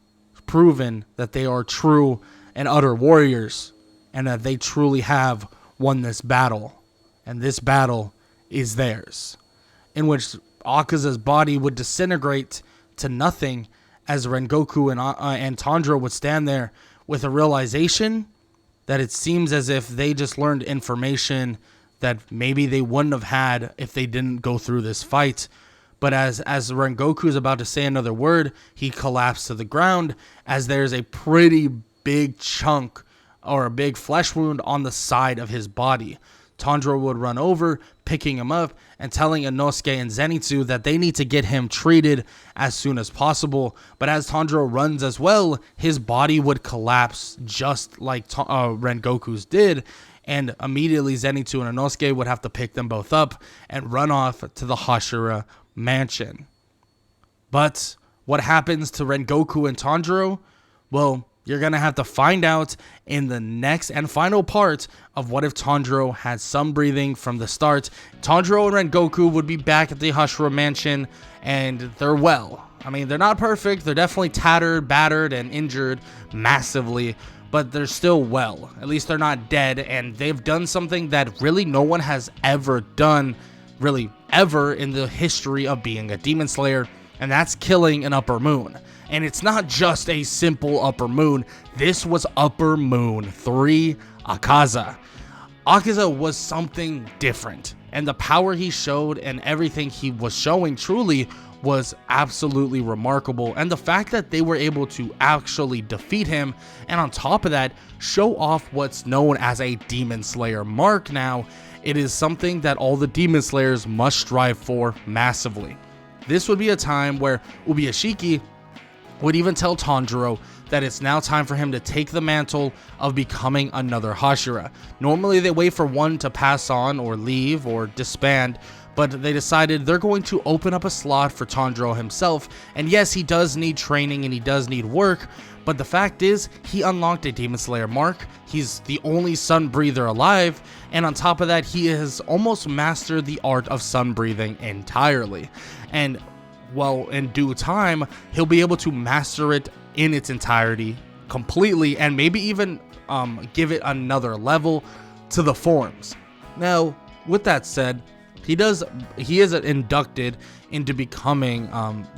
proven that they are true and utter warriors, and that they truly have won this battle, and this battle is theirs, in which Akaza's body would disintegrate to nothing, as Rengoku and Tanjiro would stand there with a realization that it seems as if they just learned information that maybe they wouldn't have had if they didn't go through this fight. But as Rengoku is about to say another word, he collapsed to the ground, as there's a pretty big chunk, or a big flesh wound on the side of his body. Tanjiro would run over, picking him up, and telling Inosuke and Zenitsu that they need to get him treated as soon as possible. But as Tanjiro runs as well, his body would collapse just like Rengoku's did, and immediately Zenitsu and Inosuke would have to pick them both up and run off to the Hashira mansion. But what happens to Rengoku and Tanjiro? Well, you're going to have to find out in the next and final part of What If Tanjiro had sun breathing from the start. Tanjiro and Rengoku would be back at the Hashira mansion, and they're well. I mean, they're not perfect. They're definitely tattered, battered, and injured massively, but they're still well. At least they're not dead, and they've done something that really no one has ever done, really ever in the history of being a Demon Slayer, and that's killing an Upper Moon. And it's not just a simple Upper Moon. This was Upper Moon 3 Akaza. Akaza was something different, and the power he showed and everything he was showing truly was absolutely remarkable. And the fact that they were able to actually defeat him, and on top of that, show off what's known as a Demon Slayer mark now, it is something that all the Demon Slayers must strive for massively. This would be a time where Ubuyashiki would even tell Tanjiro that it's now time for him to take the mantle of becoming another Hashira. Normally they wait for one to pass on or leave or disband, but they decided they're going to open up a slot for Tanjiro himself. And yes, he does need training and he does need work, but the fact is he unlocked a Demon Slayer mark. He's the only sun breather alive, and on top of that, he has almost mastered the art of sun breathing entirely. And well, in due time, he'll be able to master it in its entirety completely, and maybe even give it another level to the forms. Now, with that said, he is inducted into becoming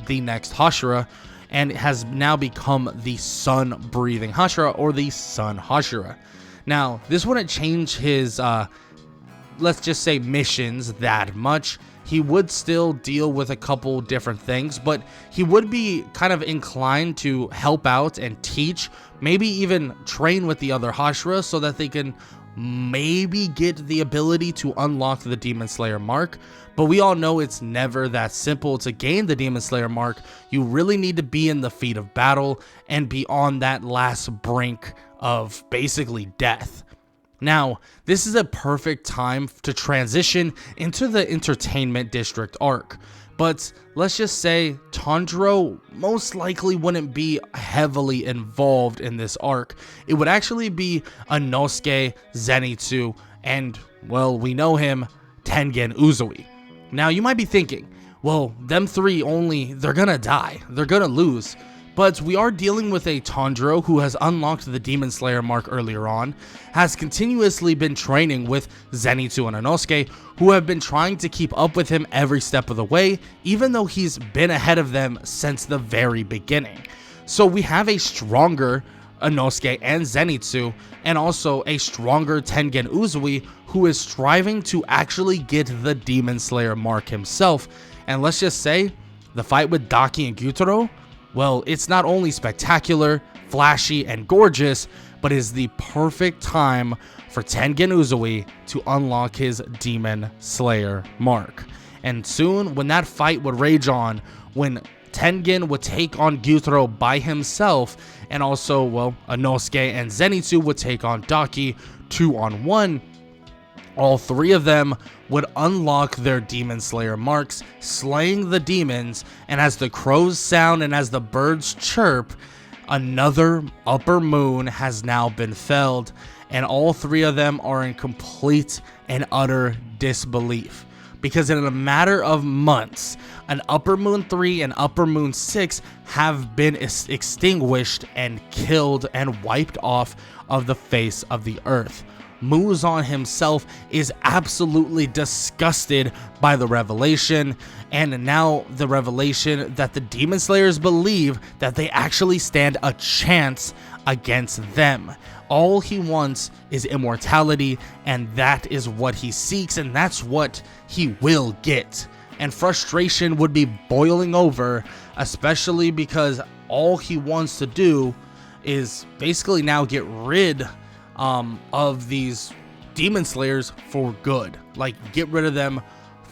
the next Hashira, and has now become the sun-breathing Hashira, or the Sun Hashira. Now, this wouldn't change his, let's just say, missions that much. He would still deal with a couple different things, but he would be kind of inclined to help out and teach, maybe even train with the other Hashira so that they can maybe get the ability to unlock the Demon Slayer mark. But we all know it's never that simple. To gain the Demon Slayer mark, you really need to be in the feat of battle and be on that last brink of basically death. Now, this is a perfect time to transition into the Entertainment District arc, but let's just say Tanjiro most likely wouldn't be heavily involved in this arc. It would actually be Inosuke, Zenitsu, and, well, we know him, Tengen Uzui. Now, you might be thinking, well, them three only, they're gonna die, they're gonna lose. But we are dealing with a Tanjiro who has unlocked the Demon Slayer mark earlier on, has continuously been training with Zenitsu and Inosuke, who have been trying to keep up with him every step of the way, even though he's been ahead of them since the very beginning. So we have a stronger Inosuke and Zenitsu, and also a stronger Tengen Uzui, who is striving to actually get the Demon Slayer mark himself. And let's just say, the fight with Daki and Gyutaro, well, it's not only spectacular, flashy, and gorgeous, but is the perfect time for Tengen Uzui to unlock his Demon Slayer mark. And soon, when that fight would rage on, when Tengen would take on Gyutaro by himself, and also, well, Inosuke and Zenitsu would take on Daki 2-on-1, all three of them would unlock their Demon Slayer marks, slaying the demons, and as the crows sound and as the birds chirp, another Upper Moon has now been felled, and all three of them are in complete and utter disbelief. Because in a matter of months, an Upper Moon 3 and Upper Moon 6 have been extinguished and killed and wiped off of the face of the earth. Muzan himself is absolutely disgusted by the revelation, and now the revelation that the Demon Slayers believe that they actually stand a chance against them. All he wants is immortality, and that is what he seeks, and that's what he will get. And frustration would be boiling over, especially because all he wants to do is basically now get rid of these Demon Slayers for good. Like, get rid of them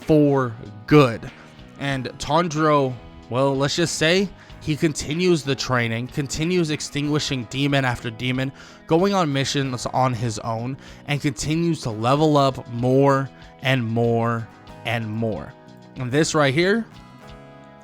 for good. And Tanjiro, well, let's just say he continues the training, continues extinguishing demon after demon, going on missions on his own, and continues to level up more and more and more. And this right here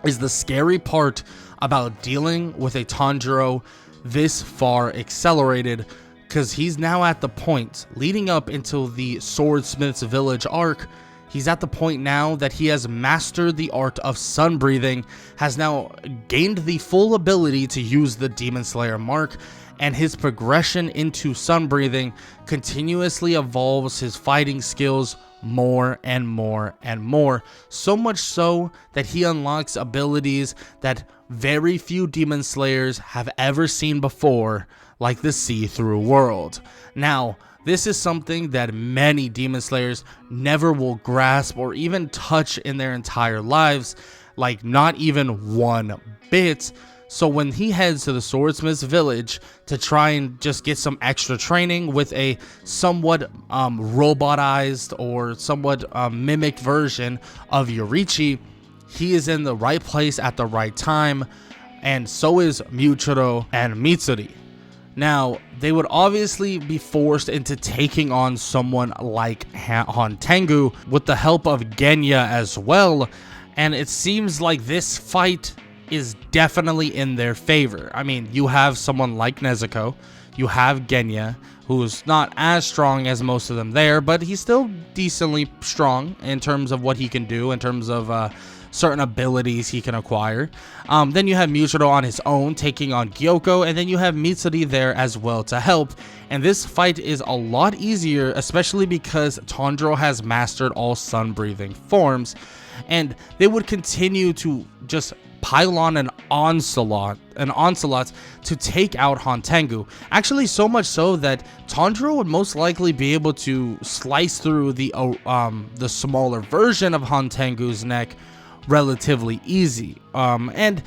is the scary part about dealing with a Tanjiro this far accelerated, because he's now at the point leading up into the Swordsmith's Village arc. He's at the point now that he has mastered the art of sun breathing, has now gained the full ability to use the Demon Slayer mark, and his progression into sun breathing continuously evolves his fighting skills more and more and more, so much so that he unlocks abilities that very few Demon Slayers have ever seen before, like the see-through world. Now, this is something that many Demon Slayers never will grasp or even touch in their entire lives, like not even one bit. So when he heads to the Swordsmith's Village to try and just get some extra training with a somewhat robotized or somewhat mimicked version of Yorichi, he is in the right place at the right time, and so is Muichiro and Mitsuri. Now, they would obviously be forced into taking on someone like Hontengu with the help of Genya as well, and it seems like this fight is definitely in their favor. I mean, you have someone like Nezuko, you have Genya, who's not as strong as most of them there, but he's still decently strong in terms of what he can do, in terms of certain abilities he can acquire. Then you have Muichiro on his own taking on Gyoko, and then you have Mitsuri there as well to help. And this fight is a lot easier, especially because Tanjiro has mastered all sun breathing forms, and they would continue to just pile on an onslaught to take out Hontengu. Actually, so much so that Tanjiro would most likely be able to slice through the smaller version of Hontengu's neck relatively easy. And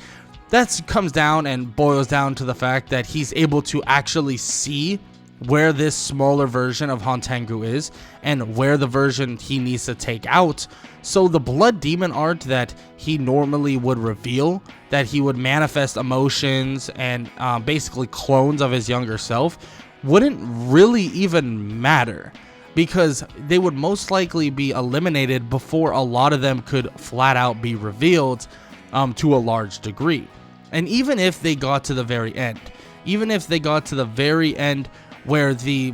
that comes down and boils down to the fact that he's able to actually see where this smaller version of Hontengu is and where the version he needs to take out. So the blood demon art that he normally would reveal, that he would manifest emotions and basically clones of his younger self, wouldn't really even matter, because they would most likely be eliminated before a lot of them could flat out be revealed to a large degree. And even if they got to the very end, where they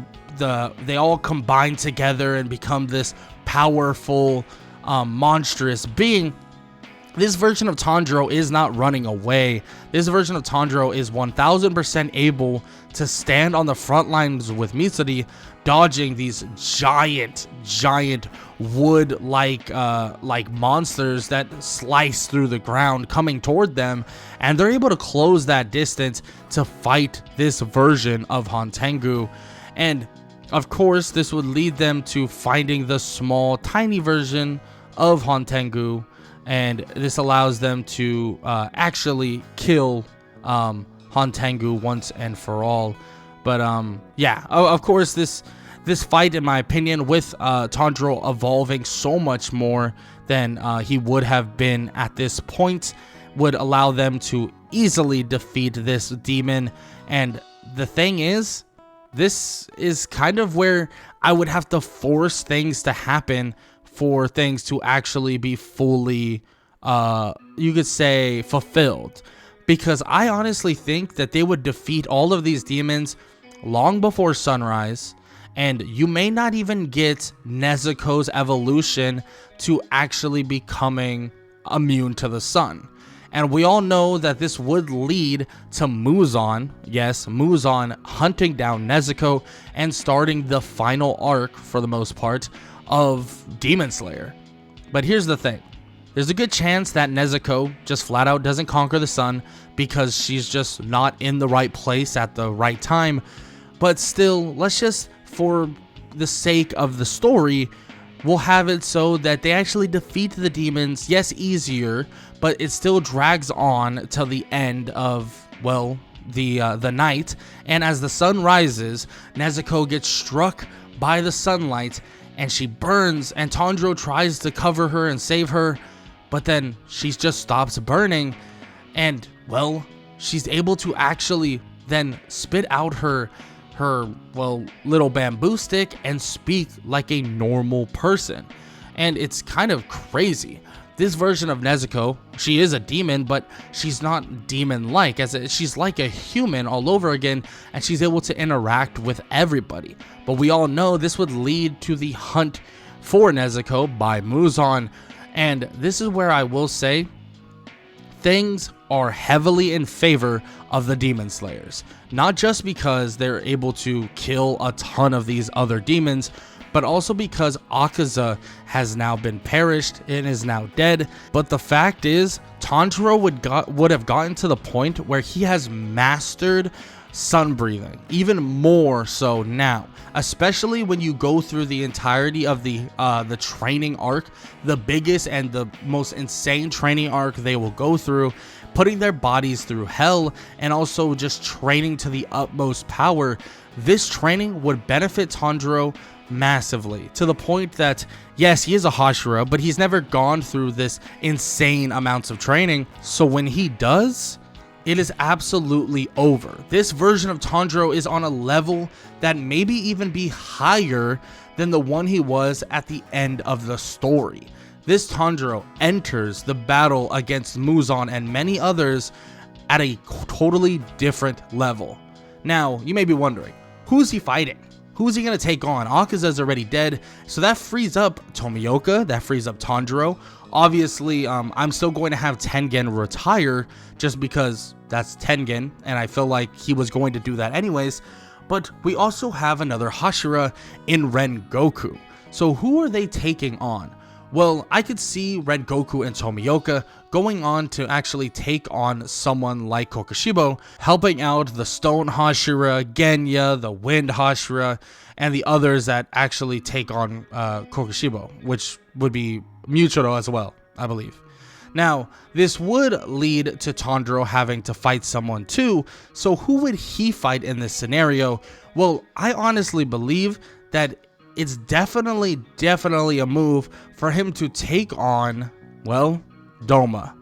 all combine together and become this powerful, monstrous being, this version of Tanjiro is not running away. This version of Tanjiro is 1000% able to stand on the front lines with Mitsuri, dodging these giant wood-like monsters that slice through the ground coming toward them, and they're able to close that distance to fight this version of Hontengu. And of course, this would lead them to finding the small, tiny version of Hontengu, and this allows them to actually kill Hontengu once and for all. But yeah, of course, this fight, in my opinion, with Tanjiro evolving so much more than he would have been at this point, would allow them to easily defeat this demon. And the thing is, this is kind of where I would have to force things to happen for things to actually be fully, you could say, fulfilled. Because I honestly think that they would defeat all of these demons long before sunrise, and you may not even get Nezuko's evolution to actually becoming immune to the sun. And we all know that this would lead to Muzan, yes, Muzan hunting down Nezuko and starting the final arc, for the most part, of Demon Slayer. But here's the thing. There's a good chance that Nezuko just flat out doesn't conquer the sun because she's just not in the right place at the right time. But still, let's just, for the sake of the story, we'll have it so that they actually defeat the demons, yes, easier, but it still drags on till the end of, well, the night. And as the sun rises, Nezuko gets struck by the sunlight, and she burns, and Tanjiro tries to cover her and save her, but then she just stops burning, and well, she's able to actually then spit out her little bamboo stick and speak like a normal person. And it's kind of crazy. This version of Nezuko, she is a demon, but she's not demon-like, she's like a human all over again, and she's able to interact with everybody. But we all know this would lead to the hunt for Nezuko by Muzan, and this is where I will say things are heavily in favor of the Demon Slayers. Not just because they're able to kill a ton of these other demons, but also because Akaza has now been perished and is now dead. But the fact is, Tanjiro would have gotten to the point where he has mastered sun breathing, even more so now, especially when you go through the entirety of the training arc, the biggest and the most insane training arc they will go through, putting their bodies through hell and also just training to the utmost power. This training would benefit Tanjiro massively, to the point that yes, he is a Hashira, but he's never gone through this insane amounts of training, so when he does, it is absolutely over. This version of Tanjiro is on a level that maybe even be higher than the one he was at the end of the story. This Tanjiro enters the battle against Muzan and many others at a totally different level. Now, you may be wondering, who's he fighting? Who's he going to take on? Akaza's already dead, so that frees up Tomioka, that frees up Tanjiro. Obviously, I'm still going to have Tengen retire just because that's Tengen, and I feel like he was going to do that anyways. But we also have another Hashira in Rengoku. So who are they taking on? Well, I could see Rengoku and Tomioka going on to actually take on someone like Kokushibo, helping out the Stone Hashira, Genya, the Wind Hashira, and the others that actually take on Kokushibo, which would be Muchiro as well, I believe. Now, this would lead to Tanjiro having to fight someone too, so who would he fight in this scenario? Well, I honestly believe that it's definitely a move for him to take on, well, Doma.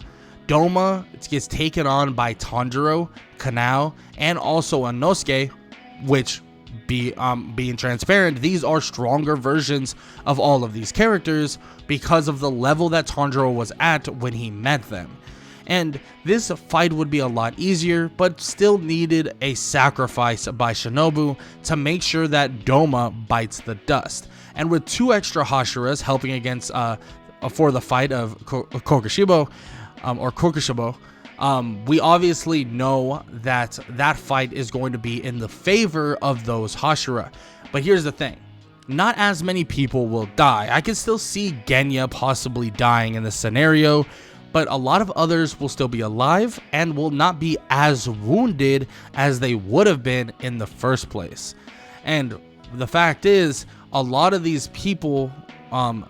Doma gets taken on by Tanjiro, Kanao, and also Inosuke, which, being transparent, these are stronger versions of all of these characters because of the level that Tanjiro was at when he met them. And this fight would be a lot easier, but still needed a sacrifice by Shinobu to make sure that Doma bites the dust. And with 2 extra Hashiras helping against for the fight of Kokushibo, we obviously know that that fight is going to be in the favor of those Hashira. But here's the thing. Not as many people will die. I can still see Genya possibly dying in this scenario, but a lot of others will still be alive and will not be as wounded as they would have been in the first place. And the fact is, a lot of these people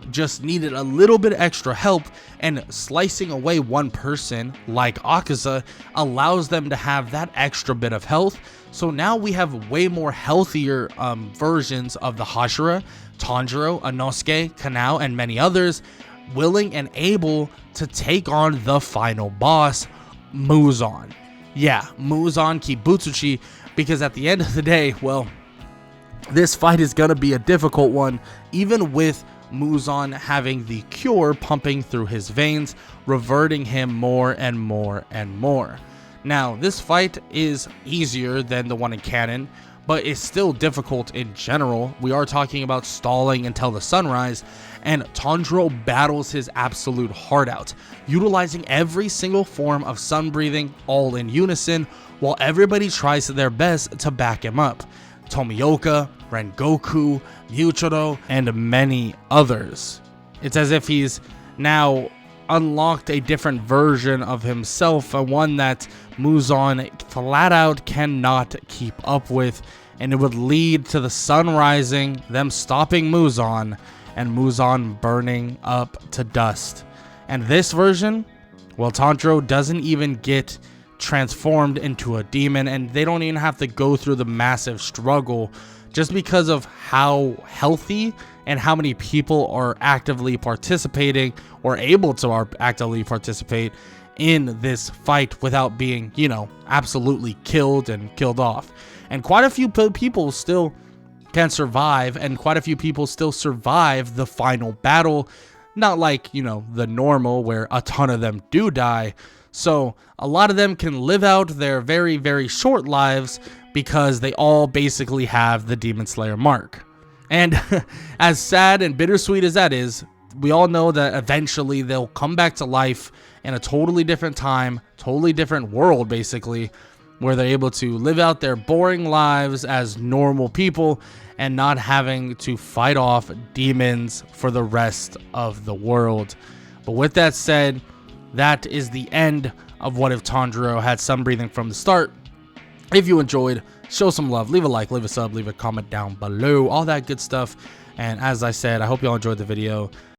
just needed a little bit extra help, and slicing away one person like Akaza allows them to have that extra bit of health. So now we have way more healthier versions of the Hashira, Tanjiro, Inosuke, Kanao, and many others, willing and able to take on the final boss, Muzan. Yeah, Muzan Kibutsuchi, because at the end of the day, well, this fight is going to be a difficult one, even with Muzan having the cure pumping through his veins, reverting him more and more and more. Now, this fight is easier than the one in canon, but it's still difficult in general. We are talking about stalling until the sunrise, and Tanjiro battles his absolute heart out, utilizing every single form of sun breathing all in unison, while everybody tries their best to back him up. Tomioka, Rengoku, Muchiro, and many others. It's as if he's now unlocked a different version of himself, one that Muzan flat out cannot keep up with, and it would lead to the sun rising, them stopping Muzan, and Muzan burning up to dust. And this version, well, Tanjiro doesn't even get transformed into a demon, and they don't even have to go through the massive struggle just because of how healthy and how many people are actively participating or able to actively participate in this fight without being, absolutely killed and killed off. And quite a few people still can survive, and quite a few people still survive the final battle. Not like, the normal where a ton of them do die. So a lot of them can live out their very, very short lives because they all basically have the Demon Slayer mark. And as sad and bittersweet as that is, we all know that eventually they'll come back to life in a totally different time, totally different world, basically, where they're able to live out their boring lives as normal people and not having to fight off demons for the rest of the world. But with that said, that is the end of What If Tanjiro Had Sun Breathing from the start. If you enjoyed, show some love, leave a like, leave a sub, leave a comment down below, all that good stuff. And as I said, I hope y'all enjoyed the video.